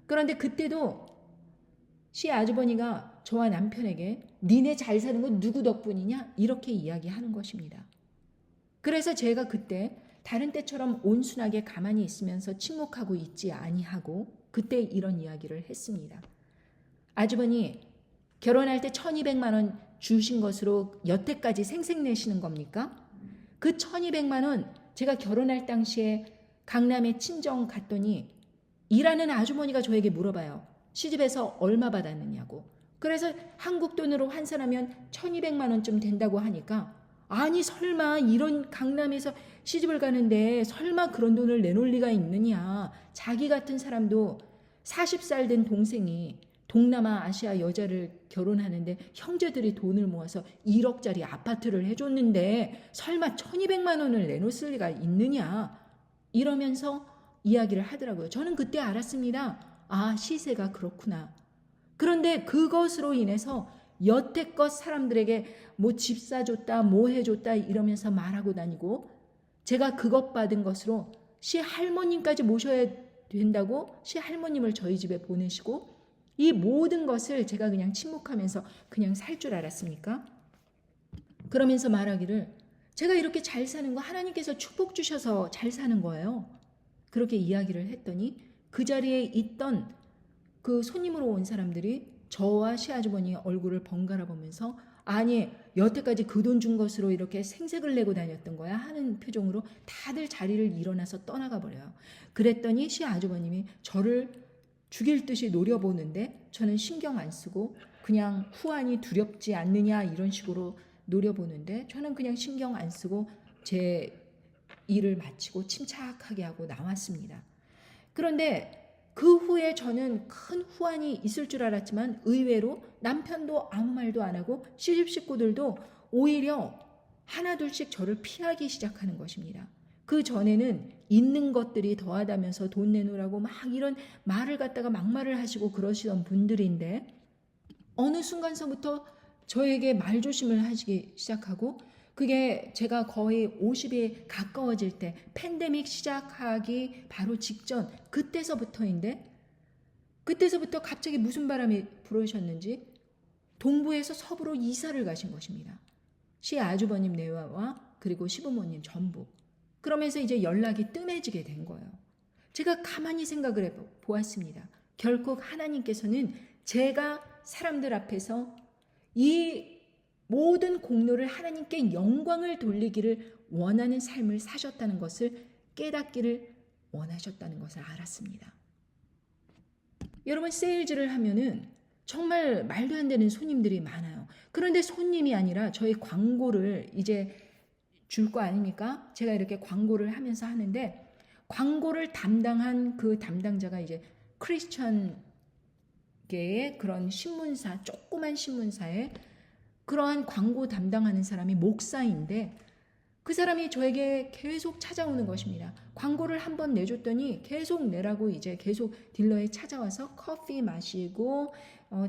Speaker 1: 그런데 그때도 시아주버니가 저와 남편에게 니네 잘 사는 건 누구 덕분이냐? 이렇게 이야기하는 것입니다. 그래서 제가 그때 다른 때처럼 온순하게 가만히 있으면서 침묵하고 있지 아니하고 그때 이런 이야기를 했습니다. 아주버니, 결혼할 때 1200만 원 주신 것으로 여태까지 생색내시는 겁니까? 그 1200만 원 제가 결혼할 당시에 강남에 친정 갔더니 일하는 아주머니가 저에게 물어봐요. 시집에서 얼마 받았느냐고. 그래서 한국 돈으로 환산하면 1200만 원쯤 된다고 하니까 아니 설마 이런 강남에서 시집을 가는데 설마 그런 돈을 내놓을 리가 있느냐. 자기 같은 사람도 40살 된 동생이 동남아 아시아 여자를 결혼하는데 형제들이 돈을 모아서 1억짜리 아파트를 해줬는데 설마 1200만 원을 내놓을 리가 있느냐 이러면서 이야기를 하더라고요. 저는 그때 알았습니다. 아, 시세가 그렇구나. 그런데 그것으로 인해서 여태껏 사람들에게 뭐 집 사줬다 뭐 해줬다 이러면서 말하고 다니고 제가 그것 받은 것으로 시할머님까지 모셔야 된다고 시할머님을 저희 집에 보내시고 이 모든 것을 제가 그냥 침묵하면서 그냥 살 줄 알았습니까? 그러면서 말하기를 제가 이렇게 잘 사는 거 하나님께서 축복 주셔서 잘 사는 거예요. 그렇게 이야기를 했더니 그 자리에 있던 그 손님으로 온 사람들이 저와 시아주머니의 얼굴을 번갈아 보면서 아니 여태까지 그 돈 준 것으로 이렇게 생색을 내고 다녔던 거야 하는 표정으로 다들 자리를 일어나서 떠나가 버려요. 그랬더니 시아주버님이 저를 죽일 듯이 노려보는데 저는 신경 안 쓰고 그냥 후환이 두렵지 않느냐 이런 식으로 노려보는데 저는 그냥 신경 안 쓰고 제 일을 마치고 침착하게 하고 나왔습니다. 그런데 그 후에 저는 큰 후환이 있을 줄 알았지만 의외로 남편도 아무 말도 안 하고 시집 식구들도 오히려 하나둘씩 저를 피하기 시작하는 것입니다. 그 전에는 있는 것들이 더하다면서 돈 내놓으라고 막 이런 말을 갖다가 막말을 하시고 그러시던 분들인데 어느 순간서부터 저에게 말조심을 하시기 시작하고 그게 제가 거의 50이 가까워질 때 팬데믹 시작하기 바로 직전 그때서부터인데 그때서부터 갑자기 무슨 바람이 불어오셨는지 동부에서 서부로 이사를 가신 것입니다. 시아주버님 내외와 그리고 시부모님 전부. 그러면서 이제 연락이 뜸해지게 된 거예요. 제가 가만히 생각을 해보았습니다. 결국 하나님께서는 제가 사람들 앞에서 이 모든 공로를 하나님께 영광을 돌리기를 원하는 삶을 사셨다는 것을 깨닫기를 원하셨다는 것을 알았습니다. 여러분 세일즈를 하면은 정말 말도 안 되는 손님들이 많아요. 그런데 손님이 아니라 저희 광고를 이제 줄 거 아닙니까? 제가 이렇게 광고를 하면서 하는데 광고를 담당한 그 담당자가 이제 크리스천계의 그런 신문사, 조그만 신문사에 그러한 광고 담당하는 사람이 목사인데 그 사람이 저에게 계속 찾아오는 것입니다. 광고를 한번 내줬더니 계속 내라고 이제 계속 딜러에 찾아와서 커피 마시고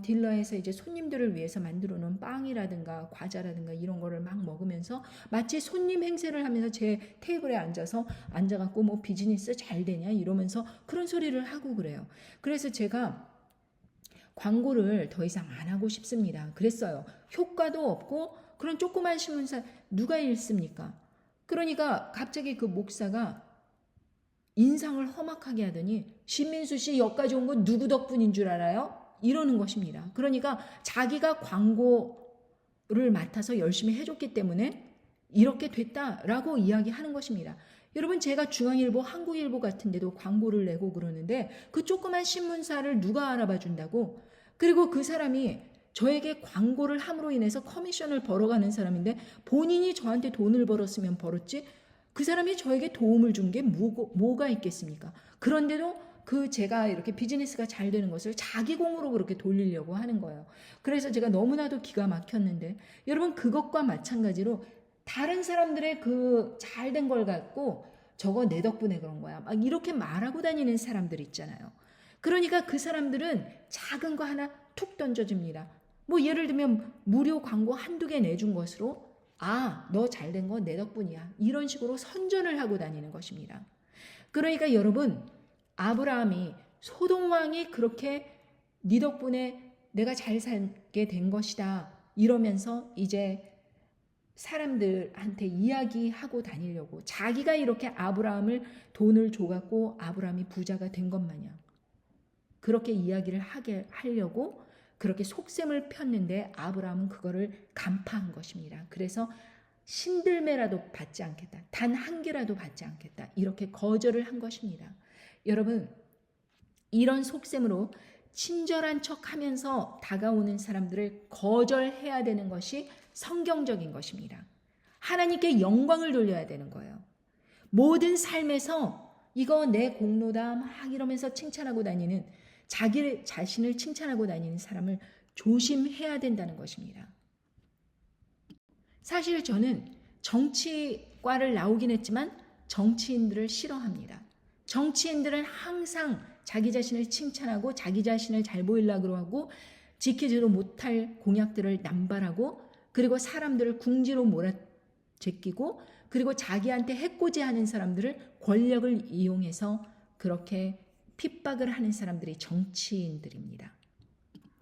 Speaker 1: 딜러에서 이제 손님들을 위해서 만들어 놓은 빵이라든가 과자라든가 이런 거를 막 먹으면서 마치 손님 행세를 하면서 제 테이블에 앉아갖고 뭐 비즈니스 잘 되냐 이러면서 그런 소리를 하고 그래요. 그래서 제가 광고를 더 이상 안 하고 싶습니다. 그랬어요. 효과도 없고 그런 조그만 신문사 누가 읽습니까? 그러니까 갑자기 그 목사가 인상을 험악하게 하더니 신민수 씨 여기까지 온 건 누구 덕분인 줄 알아요? 이러는 것입니다. 그러니까 자기가 광고를 맡아서 열심히 해줬기 때문에 이렇게 됐다라고 이야기하는 것입니다. 여러분 제가 중앙일보, 한국일보 같은 데도 광고를 내고 그러는데 그 조그만 신문사를 누가 알아봐 준다고 그리고 그 사람이 저에게 광고를 함으로 인해서 커미션을 벌어가는 사람인데 본인이 저한테 돈을 벌었으면 벌었지 그 사람이 저에게 도움을 준 게 뭐가 있겠습니까? 그런데도 그 제가 이렇게 비즈니스가 잘 되는 것을 자기 공으로 그렇게 돌리려고 하는 거예요. 그래서 제가 너무나도 기가 막혔는데 여러분 그것과 마찬가지로 다른 사람들의 그 잘된 걸 갖고 저거 내 덕분에 그런 거야. 막 이렇게 말하고 다니는 사람들 있잖아요. 그러니까 그 사람들은 작은 거 하나 툭 던져줍니다. 뭐 예를 들면 무료 광고 한두 개 내준 것으로 아, 너 잘된 건 내 덕분이야. 이런 식으로 선전을 하고 다니는 것입니다. 그러니까 여러분, 아브라함이 소돔 왕이 그렇게 네 덕분에 내가 잘 살게 된 것이다. 이러면서 이제 사람들한테 이야기하고 다니려고 자기가 이렇게 아브라함을 돈을 줘갖고 아브라함이 부자가 된 것 마냥 그렇게 이야기를 하려고 그렇게 속셈을 폈는데 아브라함은 그거를 간파한 것입니다. 그래서 신들매라도 받지 않겠다. 단 한 개라도 받지 않겠다. 이렇게 거절을 한 것입니다. 여러분, 이런 속셈으로 친절한 척하면서 다가오는 사람들을 거절해야 되는 것이 성경적인 것입니다. 하나님께 영광을 돌려야 되는 거예요. 모든 삶에서 이거 내 공로다 막 이러면서 칭찬하고 다니는 자기 자신을 칭찬하고 다니는 사람을 조심해야 된다는 것입니다. 사실 저는 정치과를 나오긴 했지만 정치인들을 싫어합니다. 정치인들은 항상 자기 자신을 칭찬하고 자기 자신을 잘 보이려고 하고 지키지도 못할 공약들을 남발하고 그리고 사람들을 궁지로 몰아제끼고 그리고 자기한테 해코지하는 사람들을 권력을 이용해서 그렇게 핍박을 하는 사람들이 정치인들입니다.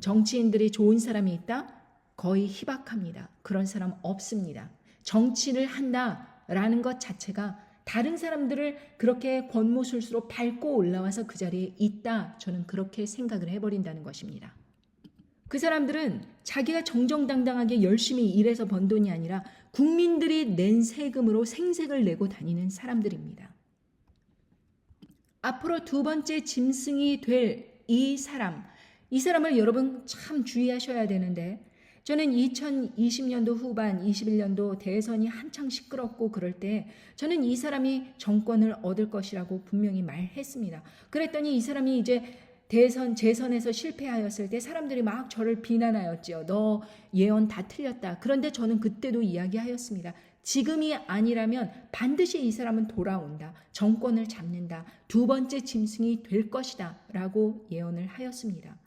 Speaker 1: 정치인들이 좋은 사람이 있다? 거의 희박합니다. 그런 사람 없습니다. 정치를 한다라는 것 자체가 다른 사람들을 그렇게 권모술수로 밟고 올라와서 그 자리에 있다. 저는 그렇게 생각을 해버린다는 것입니다. 그 사람들은 자기가 정정당당하게 열심히 일해서 번 돈이 아니라 국민들이 낸 세금으로 생색을 내고 다니는 사람들입니다. 앞으로 두 번째 짐승이 될 이 사람을 여러분 참 주의하셔야 되는데 저는 2020년도 후반 21년도 대선이 한창 시끄럽고 그럴 때 저는 이 사람이 정권을 얻을 것이라고 분명히 말했습니다. 그랬더니 이 사람이 이제 재선에서 실패하였을 때 사람들이 막 저를 비난하였죠. 너 예언 다 틀렸다. 그런데 저는 그때도 이야기하였습니다. 지금이 아니라면 반드시 이 사람은 돌아온다. 정권을 잡는다. 두 번째 짐승이 될 것이다. 라고 예언을 하였습니다.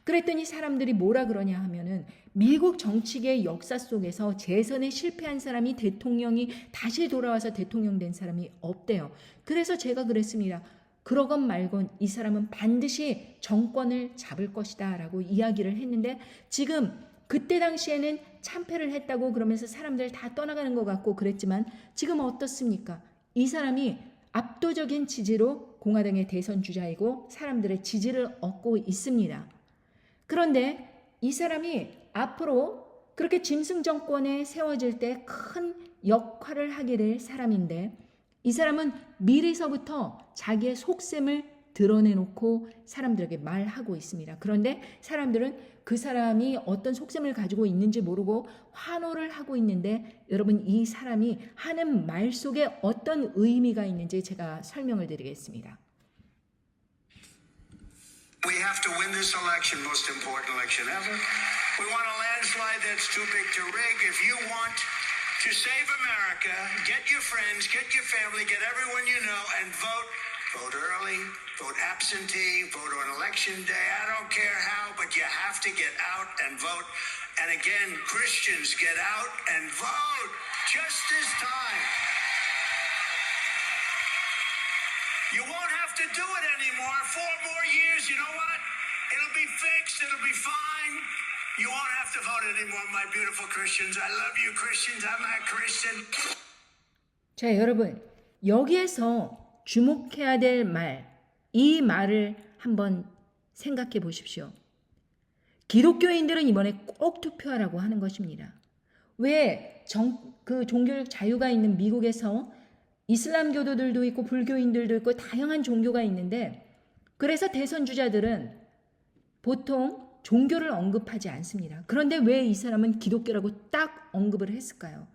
Speaker 1: 그랬더니 사람들이 뭐라 그러냐 하면은 미국 정치계의 역사 속에서 재선에 실패한 사람이 대통령이 다시 돌아와서 대통령 된 사람이 없대요. 그래서 제가 그랬습니다. 그러건 말건 이 사람은 반드시 정권을 잡을 것이다 라고 이야기를 했는데 지금 그때 당시에는 참패를 했다고 그러면서 사람들 다 떠나가는 것 같고 그랬지만 지금 어떻습니까? 이 사람이 압도적인 지지로 공화당의 대선 주자이고 사람들의 지지를 얻고 있습니다. 그런데 이 사람이 앞으로 그렇게 짐승 정권에 세워질 때 큰 역할을 하게 될 사람인데 이 사람은 미리서부터 자기의 속셈을 드러내놓고 사람들에게 말하고 있습니다. 그런데 사람들은 그 사람이 어떤 속셈을 가지고 있는지 모르고 환호를 하고 있는데 여러분 이 사람이 하는 말 속에 어떤 의미가 있는지 제가 설명을 드리겠습니다.
Speaker 2: We have to win this election, most important election ever. We want a landslide that's too big to rig. If you want to save America, get your friends, get your family, get everyone you know, and vote. Vote early, vote absentee, vote on election day. I don't care how, but you have to get out and vote. And again, Christians, get out and vote. Just this time. You won't have to do it anymore. 4 more years, you know what? It'll be fixed. It'll be fine. You won't have to vote anymore, my beautiful Christians. I love you, Christians. I'm a Christian.
Speaker 1: 자, 여러분. 여기에서 주목해야 될 말, 이 말을 한번 생각해 보십시오. 기독교인들은 이번에 꼭 투표하라고 하는 것입니다. 왜 그 종교적 자유가 있는 미국에서 이슬람교도들도 있고 불교인들도 있고 다양한 종교가 있는데 그래서 대선 주자들은 보통 종교를 언급하지 않습니다. 그런데 왜 이 사람은 기독교라고 딱 언급을 했을까요?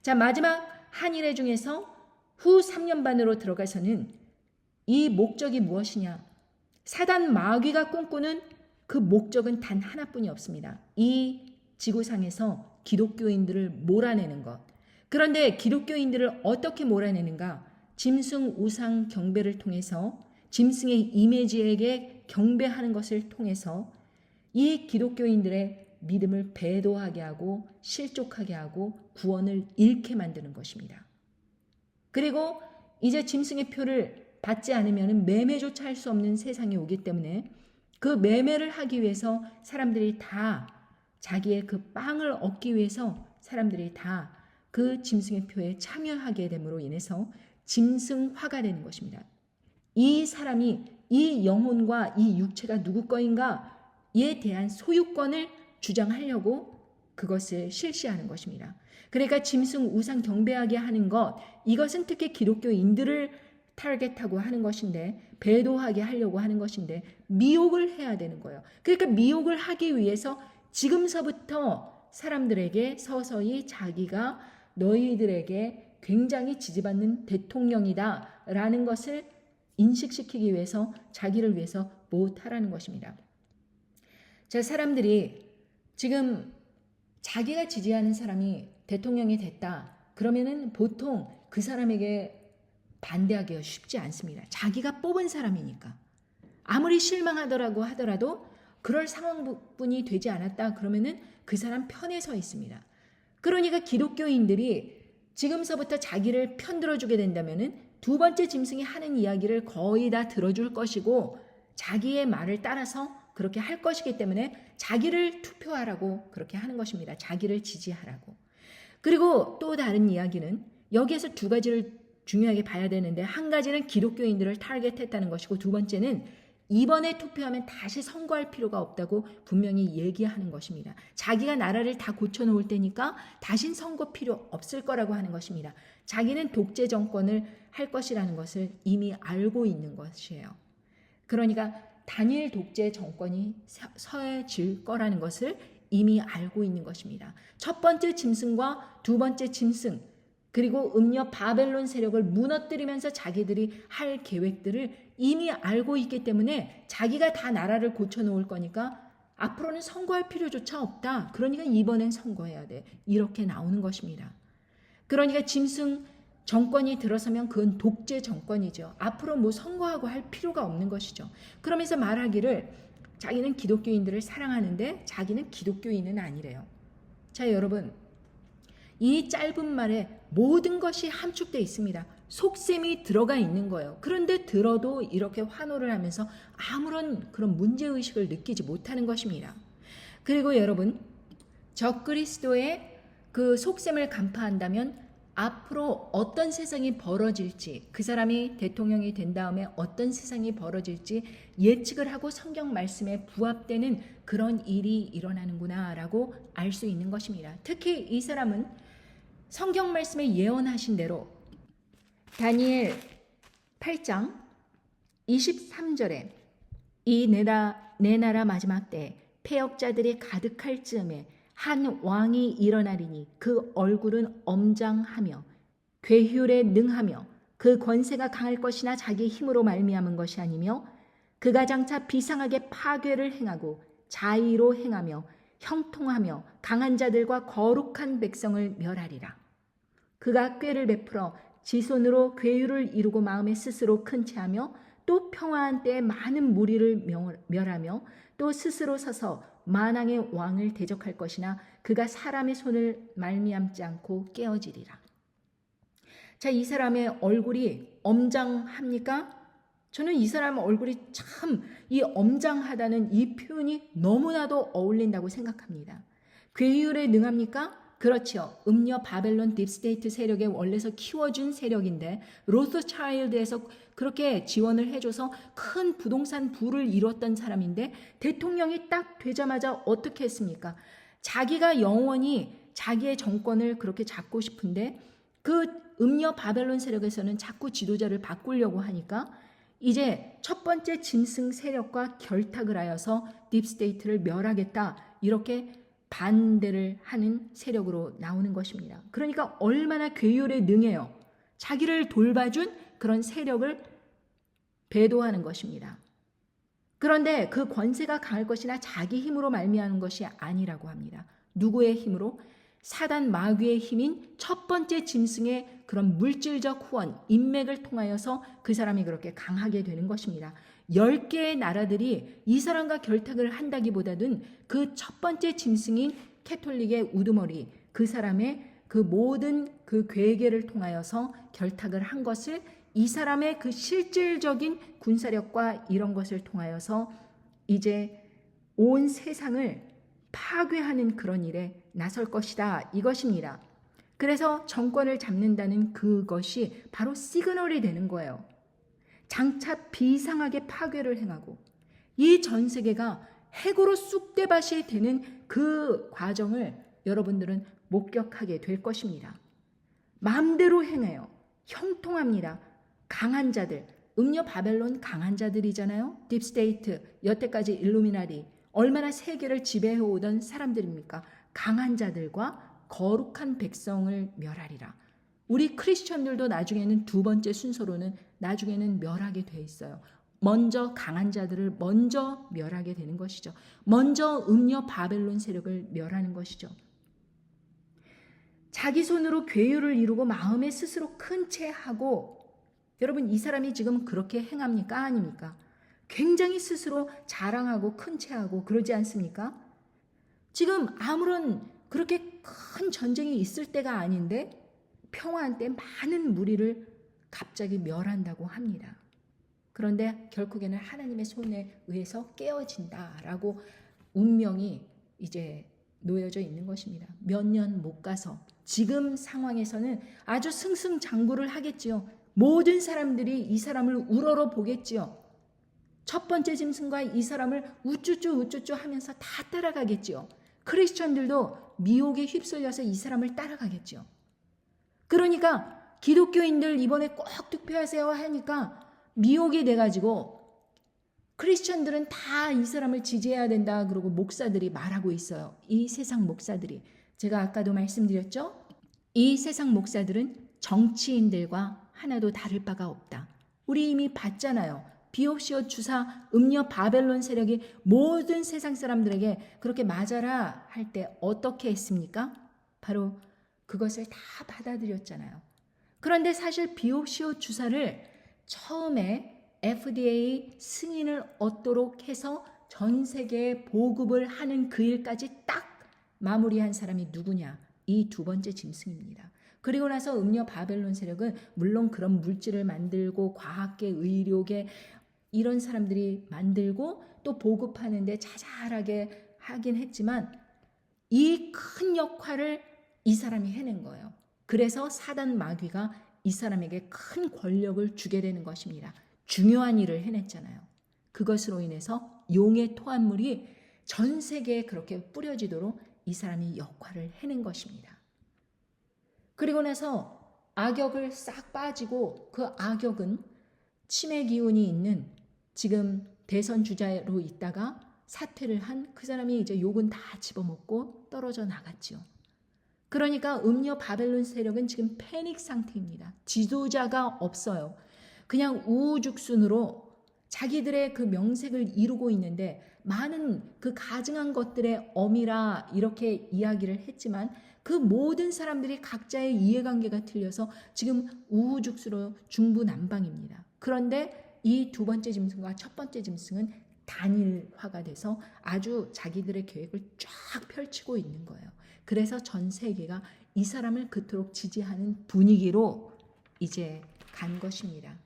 Speaker 1: 자, 마지막 한일회 중에서 후 3년 반으로 들어가서는 이 목적이 무엇이냐? 사단 마귀가 꿈꾸는 그 목적은 단 하나뿐이 없습니다. 이 지구상에서 기독교인들을 몰아내는 것. 그런데 기독교인들을 어떻게 몰아내는가? 짐승 우상 경배를 통해서 짐승의 이미지에게 경배하는 것을 통해서 이 기독교인들의 믿음을 배도하게 하고 실족하게 하고 구원을 잃게 만드는 것입니다. 그리고 이제 짐승의 표를 받지 않으면 매매조차 할 수 없는 세상이 오기 때문에 그 매매를 하기 위해서 사람들이 다 자기의 그 빵을 얻기 위해서 사람들이 다 그 짐승의 표에 참여하게 됨으로 인해서 짐승화가 되는 것입니다. 이 사람이 이 영혼과 이 육체가 누구 거인가에 대한 소유권을 주장하려고 그것을 실시하는 것입니다. 그러니까 짐승 우상 경배하게 하는 것, 이것은 특히 기독교인들을 타겟하고 하는 것인데, 배도하게 하려고 하는 것인데 미혹을 해야 되는 거예요. 그러니까 미혹을 하기 위해서 지금서부터 사람들에게 서서히 자기가 너희들에게 굉장히 지지받는 대통령이다 라는 것을 인식시키기 위해서 자기를 위해서 못하라는 것입니다. 자, 사람들이 지금 자기가 지지하는 사람이 대통령이 됐다 그러면은 보통 그 사람에게 반대하기가 쉽지 않습니다. 자기가 뽑은 사람이니까. 아무리 실망하더라고 하더라도 그럴 상황분이 되지 않았다 그러면은 그 사람 편에 서 있습니다. 그러니까 기독교인들이 지금서부터 자기를 편들어주게 된다면은 두 번째 짐승이 하는 이야기를 거의 다 들어줄 것이고 자기의 말을 따라서 그렇게 할 것이기 때문에 자기를 투표하라고 그렇게 하는 것입니다. 자기를 지지하라고. 그리고 또 다른 이야기는 여기에서 두 가지를 중요하게 봐야 되는데, 한 가지는 기독교인들을 타겟했다는 것이고 두 번째는 이번에 투표하면 다시 선거할 필요가 없다고 분명히 얘기하는 것입니다. 자기가 나라를 다 고쳐놓을 테니까 다신 선거 필요 없을 거라고 하는 것입니다. 자기는 독재 정권을 할 것이라는 것을 이미 알고 있는 것이에요. 그러니까 단일 독재 정권이 서해질 거라는 것을 이미 알고 있는 것입니다. 첫 번째 짐승과 두 번째 짐승, 그리고 음녀 바벨론 세력을 무너뜨리면서 자기들이 할 계획들을 이미 알고 있기 때문에 자기가 다 나라를 고쳐놓을 거니까 앞으로는 선거할 필요조차 없다. 그러니까 이번엔 선거해야 돼. 이렇게 나오는 것입니다. 그러니까 짐승 정권이 들어서면 그건 독재 정권이죠. 앞으로 뭐 선거하고 할 필요가 없는 것이죠. 그러면서 말하기를 자기는 기독교인들을 사랑하는데 자기는 기독교인은 아니래요. 자, 여러분, 이 짧은 말에 모든 것이 함축되어 있습니다. 속셈이 들어가 있는 거예요. 그런데 들어도 이렇게 환호를 하면서 아무런 그런 문제의식을 느끼지 못하는 것입니다. 그리고 여러분, 적그리스도의 그 속셈을 간파한다면 앞으로 어떤 세상이 벌어질지, 그 사람이 대통령이 된 다음에 어떤 세상이 벌어질지 예측을 하고 성경 말씀에 부합되는 그런 일이 일어나는구나 라고 알 수 있는 것입니다. 특히 이 사람은 성경 말씀에 예언하신 대로 다니엘 8장 23절에 이 내 나라 마지막 때에 패역자들이 가득할 즈음에 한 왕이 일어나리니 그 얼굴은 엄장하며 괴휼에 능하며 그 권세가 강할 것이나 자기 힘으로 말미암은 것이 아니며 그가 장차 비상하게 파괴를 행하고 자의로 행하며 형통하며 강한 자들과 거룩한 백성을 멸하리라. 그가 꾀를 베풀어 지손으로 괴휼을 이루고 마음에 스스로 큰 채하며 또 평화한 때에 많은 무리를 멸하며 또 스스로 서서 만왕의 왕을 대적할 것이나 그가 사람의 손을 말미암지 않고 깨어지리라. 자, 이 사람의 얼굴이 엄장합니까? 저는 이 사람 얼굴이 참 이 엄장하다는 이 표현이 너무나도 어울린다고 생각합니다. 괴휼에 능합니까? 그렇죠. 음녀 바벨론 딥스테이트 세력의 원래서 키워준 세력인데 로스차일드에서 그렇게 지원을 해줘서 큰 부동산 부를 이뤘던 사람인데 대통령이 딱 되자마자 어떻게 했습니까? 자기가 영원히 자기의 정권을 그렇게 잡고 싶은데 그 음녀 바벨론 세력에서는 자꾸 지도자를 바꾸려고 하니까 이제 첫 번째 짐승 세력과 결탁을 하여서 딥스테이트를 멸하겠다 이렇게 반대를 하는 세력으로 나오는 것입니다. 그러니까 얼마나 괴율에 능해요. 자기를 돌봐준 그런 세력을 배도하는 것입니다. 그런데 그 권세가 강할 것이나 자기 힘으로 말미암은 것이 아니라고 합니다. 누구의 힘으로? 사단 마귀의 힘인 첫 번째 짐승의 그런 물질적 후원, 인맥을 통하여서 그 사람이 그렇게 강하게 되는 것입니다. 10개의 나라들이 이 사람과 결탁을 한다기보다는 그 첫 번째 짐승인 캐톨릭의 우두머리, 그 사람의 그 모든 그 괴계를 통하여서 결탁을 한 것을 이 사람의 그 실질적인 군사력과 이런 것을 통하여서 이제 온 세상을 파괴하는 그런 일에 나설 것이다, 이것입니다. 그래서 정권을 잡는다는 그것이 바로 시그널이 되는 거예요. 장차 비상하게 파괴를 행하고 이 전 세계가 핵으로 쑥대밭이 되는 그 과정을 여러분들은 목격하게 될 것입니다. 마음대로 행해요. 형통합니다. 강한 자들, 음녀 바벨론 강한 자들이잖아요. 딥스테이트, 여태까지 일루미나리, 얼마나 세계를 지배해오던 사람들입니까? 강한 자들과 거룩한 백성을 멸하리라. 우리 크리스천들도 나중에는 두 번째 순서로는 나중에는 멸하게 돼 있어요. 먼저 강한 자들을 먼저 멸하게 되는 것이죠. 먼저 음녀 바벨론 세력을 멸하는 것이죠. 자기 손으로 괴유를 이루고 마음에 스스로 큰 채 하고, 여러분 이 사람이 지금 그렇게 행합니까? 아닙니까? 굉장히 스스로 자랑하고 큰 채 하고 그러지 않습니까? 지금 아무런 그렇게 큰 전쟁이 있을 때가 아닌데 평화한 때 많은 무리를 갑자기 멸한다고 합니다. 그런데 결국에는 하나님의 손에 의해서 깨어진다라고 운명이 이제 놓여져 있는 것입니다. 몇 년 못 가서 지금 상황에서는 아주 승승장구를 하겠지요. 모든 사람들이 이 사람을 우러러 보겠지요. 첫 번째 짐승과 이 사람을 우쭈쭈 하면서 다 따라가겠지요. 크리스천들도 미혹에 휩쓸려서 이 사람을 따라가겠지요. 그러니까 기독교인들 이번에 꼭 투표하세요 하니까 미혹이 돼가지고 크리스천들은 다 이 사람을 지지해야 된다 그러고 목사들이 말하고 있어요. 이 세상 목사들이. 제가 아까도 말씀드렸죠. 이 세상 목사들은 정치인들과 하나도 다를 바가 없다. 우리 이미 봤잖아요. 비옵시오 주사 음녀 바벨론 세력이 모든 세상 사람들에게 그렇게 맞아라 할 때 어떻게 했습니까? 바로 그것을 다 받아들였잖아요. 그런데 사실 비옵시오 주사를 처음에 FDA 승인을 얻도록 해서 전 세계에 보급을 하는 그 일까지 딱 마무리한 사람이 누구냐? 이 두 번째 짐승입니다. 그리고 나서 음녀 바벨론 세력은 물론 그런 물질을 만들고 과학계, 의료계 이런 사람들이 만들고 또 보급하는데 자잘하게 하긴 했지만 이 큰 역할을 이 사람이 해낸 거예요. 그래서 사단 마귀가 이 사람에게 큰 권력을 주게 되는 것입니다. 중요한 일을 해냈잖아요. 그것으로 인해서 용의 토한물이 전 세계에 그렇게 뿌려지도록 이 사람이 역할을 해낸 것입니다. 그리고 나서 악역을 싹 빠지고 그 악역은 치매 기운이 있는 지금 대선 주자로 있다가 사퇴를 한 그 사람이 이제 욕은 다 집어먹고 떨어져 나갔지요. 그러니까 음녀 바벨론 세력은 지금 패닉 상태입니다. 지도자가 없어요. 그냥 우후죽순으로 자기들의 그 명색을 이루고 있는데 많은 그 가증한 것들의 어미라 이렇게 이야기를 했지만 그 모든 사람들이 각자의 이해관계가 틀려서 지금 우후죽순으로 중부난방입니다. 그런데 이 두 번째 짐승과 첫 번째 짐승은 단일화가 돼서 아주 자기들의 계획을 쫙 펼치고 있는 거예요. 그래서 전 세계가 이 사람을 그토록 지지하는 분위기로 이제 간 것입니다.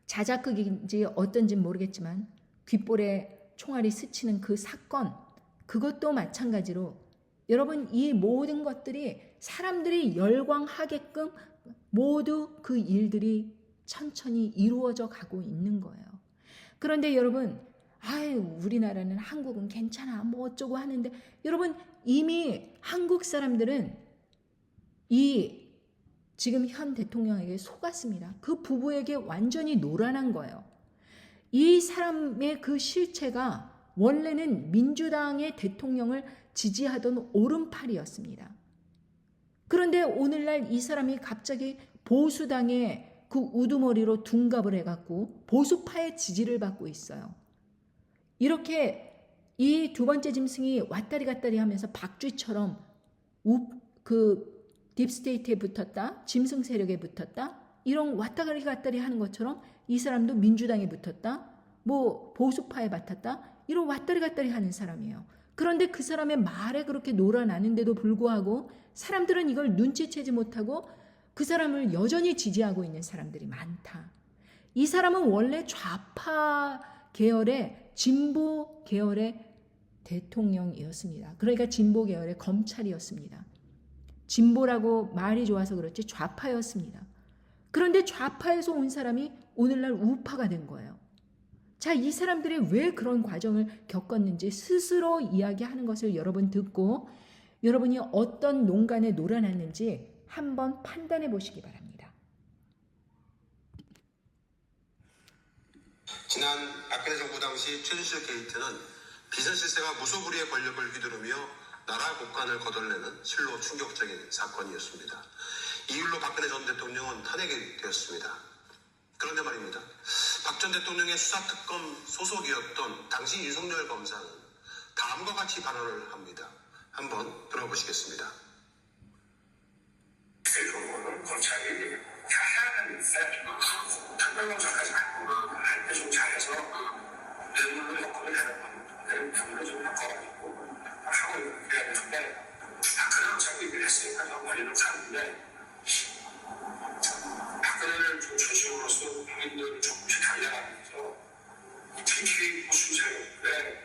Speaker 1: 자작극인지 어떤지 모르겠지만 귓볼에 총알이 스치는 그 사건, 그것도 마찬가지로 여러분 이 모든 것들이 사람들이 열광하게끔 모두 그 일들이 천천히 이루어져 가고 있는 거예요. 그런데 여러분, 아유 우리나라는 한국은 괜찮아 뭐 어쩌고 하는데 여러분 이미 한국 사람들은 이 지금 현 대통령에게 속았습니다. 그 부부에게 완전히 노란한 거예요. 이 사람의 그 실체가 원래는 민주당의 대통령을 지지하던 오른팔이었습니다. 그런데 오늘날 이 사람이 갑자기 보수당의 그 우두머리로 둔갑을 해갖고 보수파의 지지를 받고 있어요. 이렇게 이 두 번째 짐승이 왔다리 갔다리 하면서 박쥐처럼 그 딥스테이트에 붙었다, 짐승 세력에 붙었다, 이런 왔다가리 갔다리 하는 것처럼 이 사람도 민주당에 붙었다, 뭐 보수파에 맡았다, 이런 왔다리 갔다리 하는 사람이에요. 그런데 그 사람의 말에 그렇게 놀아나는데도 불구하고 사람들은 이걸 눈치채지 못하고 그 사람을 여전히 지지하고 있는 사람들이 많다. 이 사람은 원래 좌파 계열의 진보 계열의 대통령이었습니다. 그러니까 진보 계열의 검찰이었습니다. 진보라고 말이 좋아서 그렇지 좌파였습니다. 그런데 좌파에서 온 사람이 오늘날 우파가 된 거예요. 자, 이 사람들이 왜 그런 과정을 겪었는지 스스로 이야기하는 것을 여러분 듣고 여러분이 어떤 농간에 놀아났는지 한번 판단해 보시기 바랍니다.
Speaker 3: 지난 박근혜 정부 당시 최순실 게이트는 비서실세가 무소불위의 권력을 휘두르며 나라 국간을 거덜내는 실로 충격적인 사건이었습니다. 이 일로 박근혜 전 대통령은 탄핵이 되었습니다. 그런데 말입니다. 박 전 대통령의 수사특검 소속이었던 당시 윤석열 검사는 다음과 같이 발언을 합니다. 한번 들어보시겠습니다.
Speaker 2: 그거는 검찰이 해야 되는데 특별검사까지 할 때 좀 잘해서 뇌물로 접근을 해야 되는 부분을 좀 바꿔가지고 하고 그래야 되는데 박근혜는 자꾸 얘기를 했으니까 좀 머리를 가는데 박근혜를 좀 중심으로서 국민들을 조금씩 달려가면서 특히 보수 세력에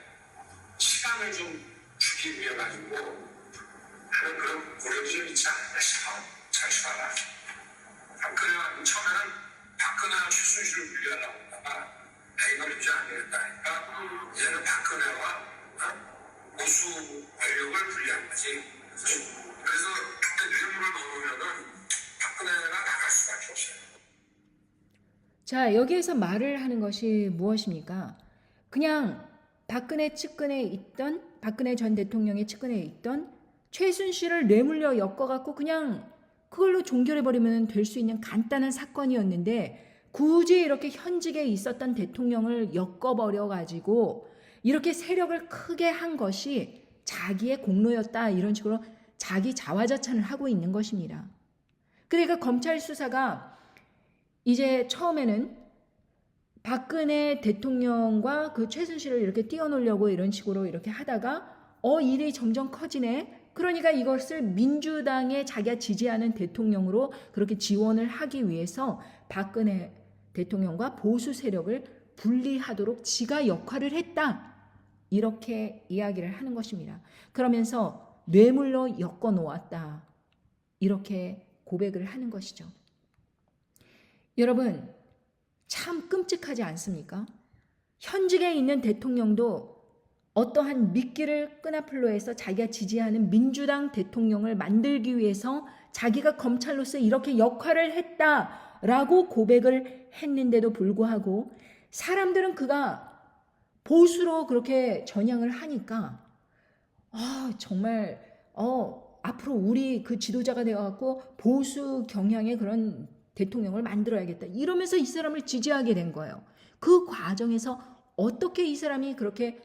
Speaker 2: 시간을 좀 주기 위해 가지고 하는 그런 노력이 좀 있지 않나 싶어. 잘 봐라. 박근혜가 처음에는 박근혜와 최순실을 분리하려고 하다가 이걸 유지 안 되겠다니까 이제는 박근혜와 보수 권력을 분리한 거지. 그래서 그때 뇌물을 넣으면은 박근혜가 나갈 수밖에 없어요.
Speaker 1: 자, 여기에서 말을 하는 것이 무엇입니까? 그냥 박근혜 전 대통령의 측근에 있던 최순실을 뇌물려 엮어갖고 그냥 그걸로 종결해버리면 될 수 있는 간단한 사건이었는데 굳이 이렇게 현직에 있었던 대통령을 엮어버려가지고 이렇게 세력을 크게 한 것이 자기의 공로였다, 이런 식으로 자기 자화자찬을 하고 있는 것입니다. 그러니까 검찰 수사가 이제 처음에는 박근혜 대통령과 그 최순실을 이렇게 띄워놓으려고 이런 식으로 이렇게 하다가 일이 점점 커지네. 그러니까 이것을 민주당에 자기가 지지하는 대통령으로 그렇게 지원을 하기 위해서 박근혜 대통령과 보수 세력을 분리하도록 지가 역할을 했다. 이렇게 이야기를 하는 것입니다. 그러면서 뇌물로 엮어 놓았다. 이렇게 고백을 하는 것이죠. 여러분, 참 끔찍하지 않습니까? 현직에 있는 대통령도 어떠한 미끼를 끈앞으로 해서 자기가 지지하는 민주당 대통령을 만들기 위해서 자기가 검찰로서 이렇게 역할을 했다라고 고백을 했는데도 불구하고 사람들은 그가 보수로 그렇게 전향을 하니까 정말 앞으로 우리 그 지도자가 되어갖고 보수 경향의 그런 대통령을 만들어야겠다 이러면서 이 사람을 지지하게 된 거예요. 그 과정에서 어떻게 이 사람이 그렇게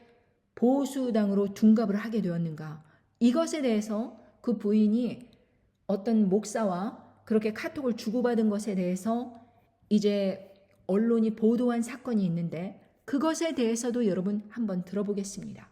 Speaker 1: 보수당으로 둔갑을 하게 되었는가, 이것에 대해서 그 부인이 어떤 목사와 그렇게 카톡을 주고받은 것에 대해서 이제 언론이 보도한 사건이 있는데 그것에 대해서도 여러분 한번 들어보겠습니다.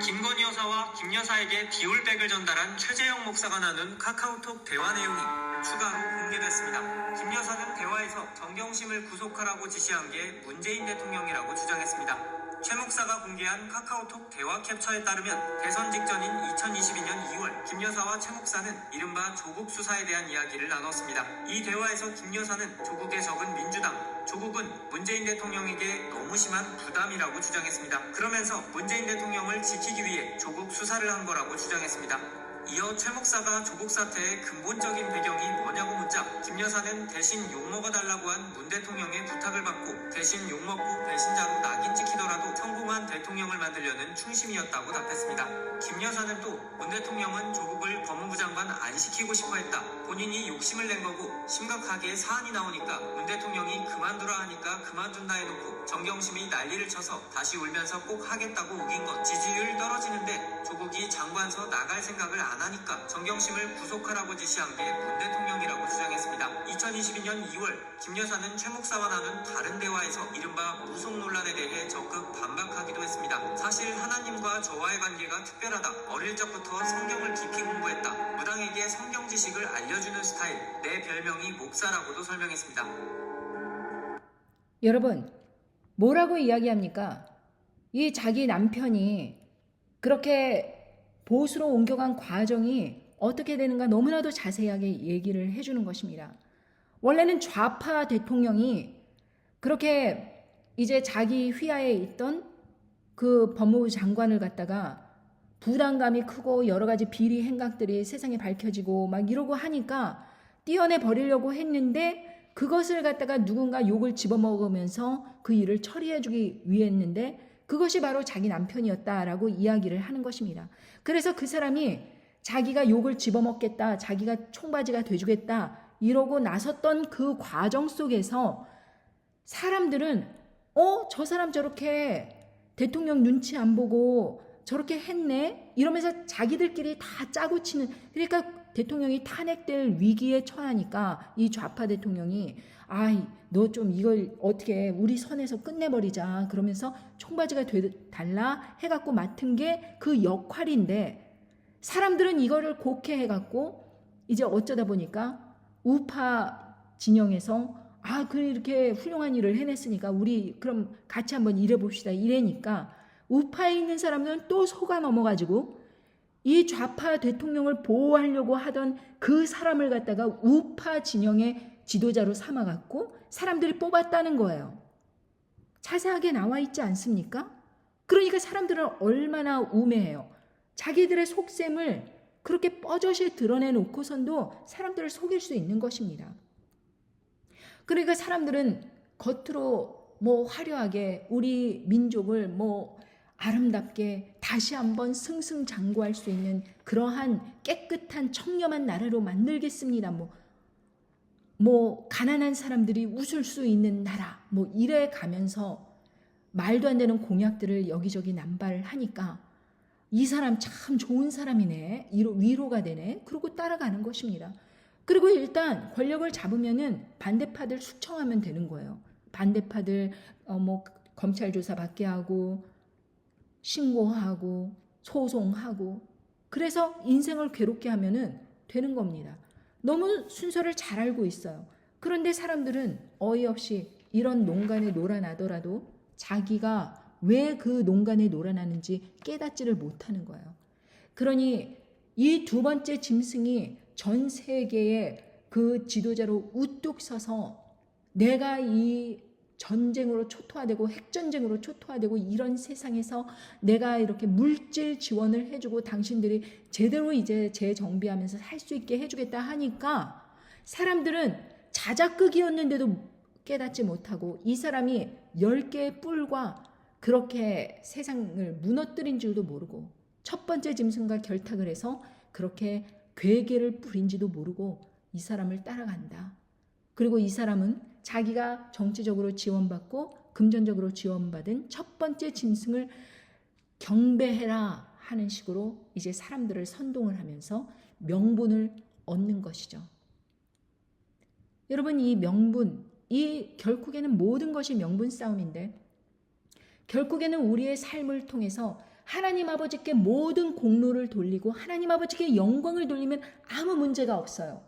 Speaker 4: 김건희 여사와 김 여사에게 비올백을 전달한 최재형 목사가 나눈 카카오톡 대화 내용이 추가로 공개됐습니다. 김 여사는 대화에서 정경심을 구속하라고 지시한 게 문재인 대통령이라고 주장했습니다. 최 목사가 공개한 카카오톡 대화 캡처에 따르면 대선 직전인 2022년 2월 김 여사와 최 목사는 이른바 조국 수사에 대한 이야기를 나눴습니다. 이 대화에서 김 여사는 조국에 적은 민주당, 조국은 문재인 대통령에게 너무 심한 부담이라고 주장했습니다. 그러면서 문재인 대통령을 지키기 위해 조국 수사를 한 거라고 주장했습니다. 이어 최 목사가 조국 사태의 근본적인 배경이 뭐냐고 묻자 김 여사는 대신 욕먹어달라고 한 문 대통령의 부탁을 받고 대신 욕먹고 배신자로 낙인 찍히더라도 성공한 대통령을 만들려는 충심이었다고 답했습니다. 김 여사는 또 문 대통령은 조국을 법무부 장관 안 시키고 싶어 했다. 본인이 욕심을 낸 거고 심각하게 사안이 나오니까 문 대통령이 그만두라 하니까 그만둔다 해놓고 정경심이 난리를 쳐서 다시 울면서 꼭 하겠다고 우긴 것. 지지율 떨어지는데 조국이 장관서 나갈 생각을 안 안 하니까 정경심을 구속하라고 지시한 게 문 대통령이라고 주장했습니다. 2022년 2월 김 여사는 최 목사와 나눈 다른 대화에서 이른바 무속 논란에 대해 적극 반박하기도 했습니다. 사실 하나님과 저와의 관계가 특별하다. 어릴 적부터 성경을 깊이 공부했다. 무당에게 성경 지식을 알려주는 스타일. 내 별명이 목사라고도 설명했습니다.
Speaker 1: 여러분, 뭐라고 이야기합니까? 이 자기 남편이 그렇게 보수로 옮겨간 과정이 어떻게 되는가 너무나도 자세하게 얘기를 해주는 것입니다. 원래는 좌파 대통령이 그렇게 이제 자기 휘하에 있던 그 법무부 장관을 갖다가 부담감이 크고 여러 가지 비리 행각들이 세상에 밝혀지고 막 이러고 하니까 떼어내 버리려고 했는데 그것을 갖다가 누군가 욕을 집어먹으면서 그 일을 처리해주기 위했는데 그것이 바로 자기 남편이었다라고 이야기를 하는 것입니다. 그래서 그 사람이 자기가 욕을 집어먹겠다, 자기가 총바지가 돼주겠다 이러고 나섰던 그 과정 속에서 사람들은 저 사람 저렇게 대통령 눈치 안 보고 저렇게 했네 이러면서 자기들끼리 다 짜고 치는, 그러니까 대통령이 탄핵될 위기에 처하니까 이 좌파 대통령이 너 좀 이걸 어떻게 우리 선에서 끝내버리자 그러면서 총바지가 달라 해갖고 맡은 게 그 역할인데 사람들은 이거를 곡해해갖고 이제 어쩌다 보니까 우파 진영에서 이렇게 훌륭한 일을 해냈으니까 우리 그럼 같이 한번 일해봅시다 이래니까 우파에 있는 사람들은 또 속아 넘어가지고 이 좌파 대통령을 보호하려고 하던 그 사람을 갖다가 우파 진영의 지도자로 삼아갖고 사람들이 뽑았다는 거예요. 자세하게 나와 있지 않습니까? 그러니까 사람들은 얼마나 우매해요. 자기들의 속셈을 그렇게 뻐젓이 드러내놓고선도 사람들을 속일 수 있는 것입니다. 그러니까 사람들은 겉으로 화려하게 우리 민족을 아름답게 다시 한번 승승장구할 수 있는 그러한 깨끗한 청렴한 나라로 만들겠습니다. 가난한 사람들이 웃을 수 있는 나라 이래 가면서 말도 안 되는 공약들을 여기저기 남발하니까 이 사람 참 좋은 사람이네 위로가 되네 그러고 따라가는 것입니다. 그리고 일단 권력을 잡으면은 반대파들 숙청하면 되는 거예요. 반대파들 검찰 조사 받게 하고 신고하고 소송하고 그래서 인생을 괴롭게 하면은 되는 겁니다. 너무 순서를 잘 알고 있어요. 그런데 사람들은 어이없이 이런 농간에 놀아나더라도 자기가 왜 그 농간에 놀아나는지 깨닫지를 못하는 거예요. 그러니 이 두 번째 짐승이 전 세계의 그 지도자로 우뚝 서서 내가 이 전쟁으로 초토화되고 핵전쟁으로 초토화되고 이런 세상에서 내가 이렇게 물질 지원을 해주고 당신들이 제대로 이제 재정비하면서 살 수 있게 해주겠다 하니까 사람들은 자작극이었는데도 깨닫지 못하고 이 사람이 10개의 뿔과 그렇게 세상을 무너뜨린 줄도 모르고 첫 번째 짐승과 결탁을 해서 그렇게 괴계를 부린지도 모르고 이 사람을 따라간다. 그리고 이 사람은 자기가 정치적으로 지원받고 금전적으로 지원받은 첫 번째 짐승을 경배해라 하는 식으로 이제 사람들을 선동을 하면서 명분을 얻는 것이죠. 여러분 이 명분, 결국에는 모든 것이 명분 싸움인데 결국에는 우리의 삶을 통해서 하나님 아버지께 모든 공로를 돌리고 하나님 아버지께 영광을 돌리면 아무 문제가 없어요.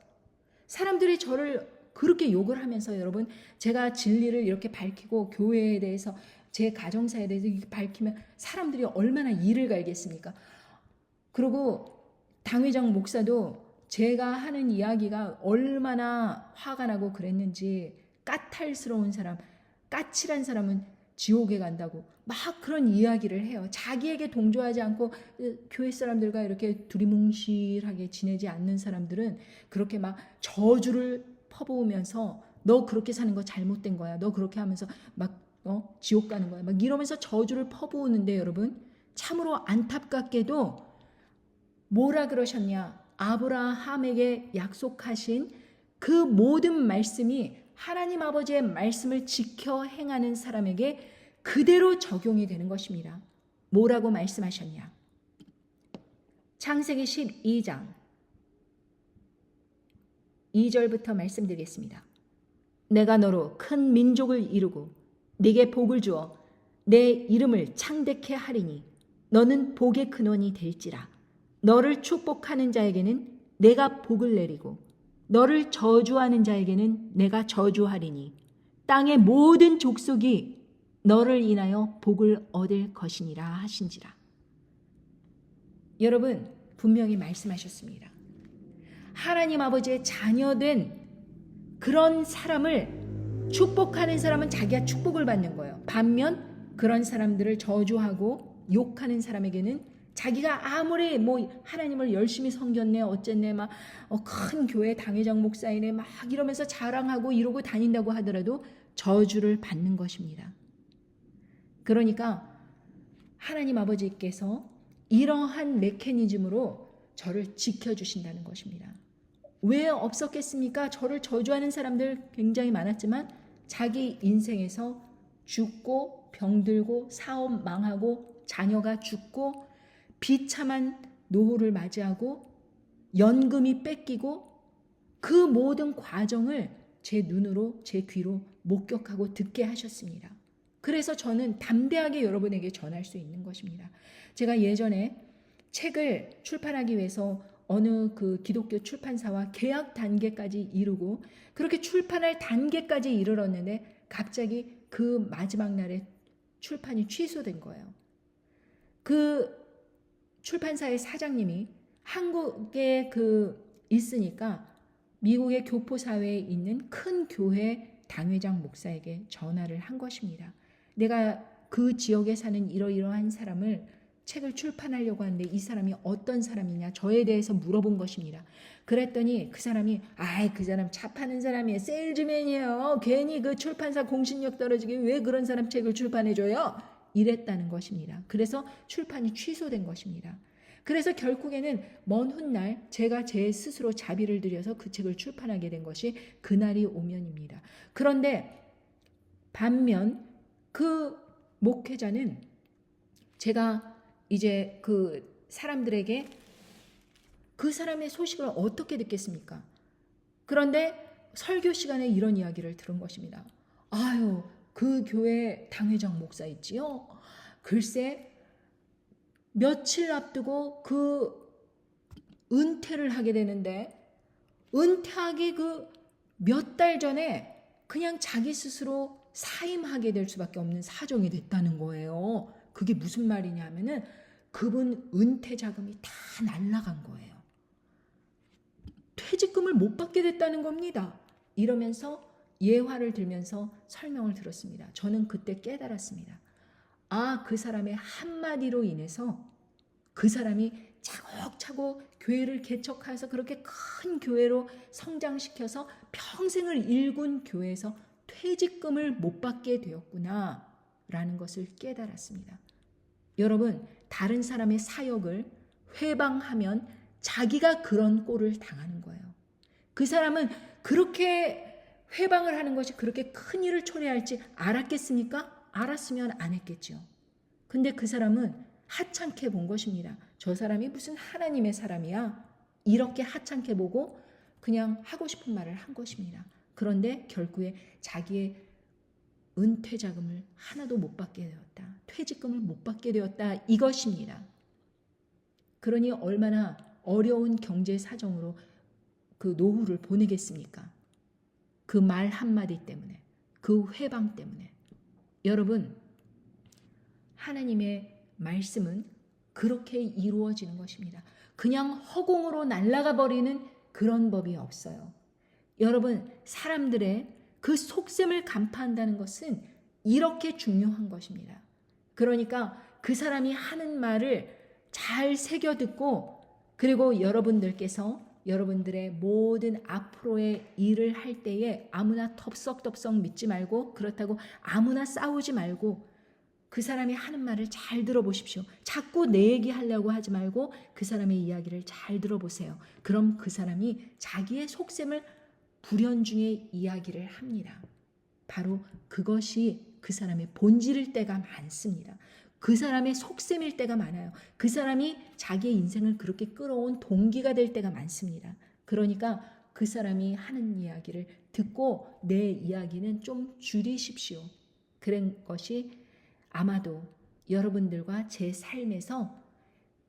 Speaker 1: 사람들이 저를 그렇게 욕을 하면서 여러분 제가 진리를 이렇게 밝히고 교회에 대해서 제 가정사에 대해서 이렇게 밝히면 사람들이 얼마나 이를 갈겠습니까? 그리고 당회장 목사도 제가 하는 이야기가 얼마나 화가 나고 그랬는지 까탈스러운 사람, 까칠한 사람은 지옥에 간다고 막 그런 이야기를 해요. 자기에게 동조하지 않고 교회 사람들과 이렇게 두리뭉실하게 지내지 않는 사람들은 그렇게 막 저주를 퍼부으면서 너 그렇게 사는 거 잘못된 거야. 너 그렇게 하면서 막 지옥 가는 거야. 막 이러면서 저주를 퍼부으는데 여러분 참으로 안타깝게도 뭐라 그러셨냐? 아브라함에게 약속하신 그 모든 말씀이 하나님 아버지의 말씀을 지켜 행하는 사람에게 그대로 적용이 되는 것입니다. 뭐라고 말씀하셨냐? 창세기 12장 2절부터 말씀드리겠습니다. 내가 너로 큰 민족을 이루고 네게 복을 주어 내 이름을 창대케 하리니 너는 복의 근원이 될지라. 너를 축복하는 자에게는 내가 복을 내리고 너를 저주하는 자에게는 내가 저주하리니 땅의 모든 족속이 너를 인하여 복을 얻을 것이니라 하신지라. 여러분, 분명히 말씀하셨습니다. 하나님 아버지의 자녀된 그런 사람을 축복하는 사람은 자기가 축복을 받는 거예요. 반면 그런 사람들을 저주하고 욕하는 사람에게는 자기가 아무리 하나님을 열심히 섬겼네 어쨌네 큰 교회 당회장 목사이네 이러면서 자랑하고 이러고 다닌다고 하더라도 저주를 받는 것입니다. 그러니까 하나님 아버지께서 이러한 메커니즘으로 저를 지켜주신다는 것입니다. 왜 없었겠습니까? 저를 저주하는 사람들 굉장히 많았지만 자기 인생에서 죽고 병들고 사업 망하고 자녀가 죽고 비참한 노후를 맞이하고 연금이 뺏기고 그 모든 과정을 제 눈으로 제 귀로 목격하고 듣게 하셨습니다. 그래서 저는 담대하게 여러분에게 전할 수 있는 것입니다. 제가 예전에 책을 출판하기 위해서 어느 그 기독교 출판사와 계약 단계까지 이루고 그렇게 출판할 단계까지 이르렀는데 갑자기 그 마지막 날에 출판이 취소된 거예요. 그 출판사의 사장님이 한국에 있으니까 미국의 교포사회에 있는 큰 교회 당회장 목사에게 전화를 한 것입니다. 내가 그 지역에 사는 이러이러한 사람을 책을 출판하려고 하는데 이 사람이 어떤 사람이냐 저에 대해서 물어본 것입니다. 그랬더니 그 사람이 그 사람 차 파는 사람이에요. 세일즈맨이에요. 괜히 그 출판사 공신력 떨어지게 왜 그런 사람 책을 출판해줘요? 이랬다는 것입니다. 그래서 출판이 취소된 것입니다. 그래서 결국에는 먼 훗날 제가 제 스스로 자비를 들여서 그 책을 출판하게 된 것이 그날이 오면입니다. 그런데 반면 그 목회자는 제가 이제 그 사람들에게 그 사람의 소식을 어떻게 듣겠습니까? 그런데 설교 시간에 이런 이야기를 들은 것입니다. 그 교회 당회장 목사 있지요? 글쎄 며칠 앞두고 그 은퇴를 하게 되는데 은퇴하기 몇 달 전에 그냥 자기 스스로 사임하게 될 수밖에 없는 사정이 됐다는 거예요. 그게 무슨 말이냐 하면은 그분 은퇴 자금이 다 날라간 거예요. 퇴직금을 못 받게 됐다는 겁니다. 이러면서 예화를 들면서 설명을 들었습니다. 저는 그때 깨달았습니다. 그 사람의 한마디로 인해서 그 사람이 차곡차곡 교회를 개척해서 그렇게 큰 교회로 성장시켜서 평생을 일군 교회에서 퇴직금을 못 받게 되었구나 라는 것을 깨달았습니다. 여러분, 다른 사람의 사역을 회방하면 자기가 그런 꼴을 당하는 거예요. 그 사람은 그렇게 회방을 하는 것이 그렇게 큰 일을 초래할지 알았겠습니까? 알았으면 안 했겠죠. 근데 그 사람은 하찮게 본 것입니다. 저 사람이 무슨 하나님의 사람이야? 이렇게 하찮게 보고 그냥 하고 싶은 말을 한 것입니다. 그런데 결국에 자기의 은퇴 자금을 하나도 못 받게 되었다. 퇴직금을 못 받게 되었다. 이것입니다. 그러니 얼마나 어려운 경제 사정으로 그 노후를 보내겠습니까? 그 말 한마디 때문에, 그 회방 때문에. 여러분, 하나님의 말씀은 그렇게 이루어지는 것입니다. 그냥 허공으로 날아가 버리는 그런 법이 없어요. 여러분, 사람들의 그 속셈을 간파한다는 것은 이렇게 중요한 것입니다. 그러니까 그 사람이 하는 말을 잘 새겨듣고 그리고 여러분들께서 여러분들의 모든 앞으로의 일을 할 때에 아무나 덥석덥석 믿지 말고 그렇다고 아무나 싸우지 말고 그 사람이 하는 말을 잘 들어보십시오. 자꾸 내 얘기 하려고 하지 말고 그 사람의 이야기를 잘 들어보세요. 그럼 그 사람이 자기의 속셈을 불현중의 이야기를 합니다. 바로 그것이 그 사람의 본질일 때가 많습니다. 그 사람의 속셈일 때가 많아요. 그 사람이 자기의 인생을 그렇게 끌어온 동기가 될 때가 많습니다. 그러니까 그 사람이 하는 이야기를 듣고 내 이야기는 좀 줄이십시오. 그런 것이 아마도 여러분들과 제 삶에서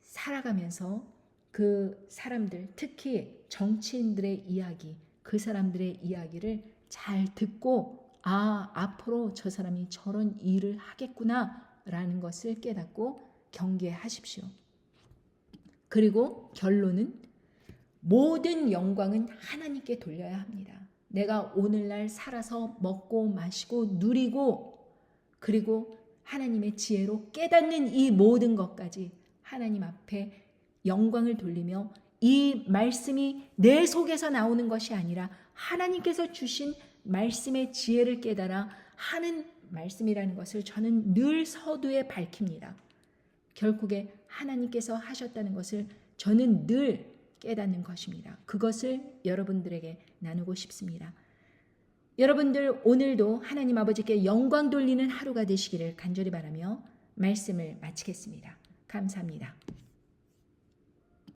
Speaker 1: 살아가면서 그 사람들, 특히 정치인들의 이야기, 그 사람들의 이야기를 잘 듣고 앞으로 저 사람이 저런 일을 하겠구나 라는 것을 깨닫고 경계하십시오. 그리고 결론은 모든 영광은 하나님께 돌려야 합니다. 내가 오늘날 살아서 먹고 마시고 누리고 그리고 하나님의 지혜로 깨닫는 이 모든 것까지 하나님 앞에 영광을 돌리며 이 말씀이 내 속에서 나오는 것이 아니라 하나님께서 주신 말씀의 지혜를 깨달아 하는 말씀이라는 것을 저는 늘 서두에 밝힙니다. 결국에 하나님께서 하셨다는 것을 저는 늘 깨닫는 것입니다. 그것을 여러분들에게 나누고 싶습니다. 여러분들 오늘도 하나님 아버지께 영광 돌리는 하루가 되시기를 간절히 바라며 말씀을 마치겠습니다. 감사합니다.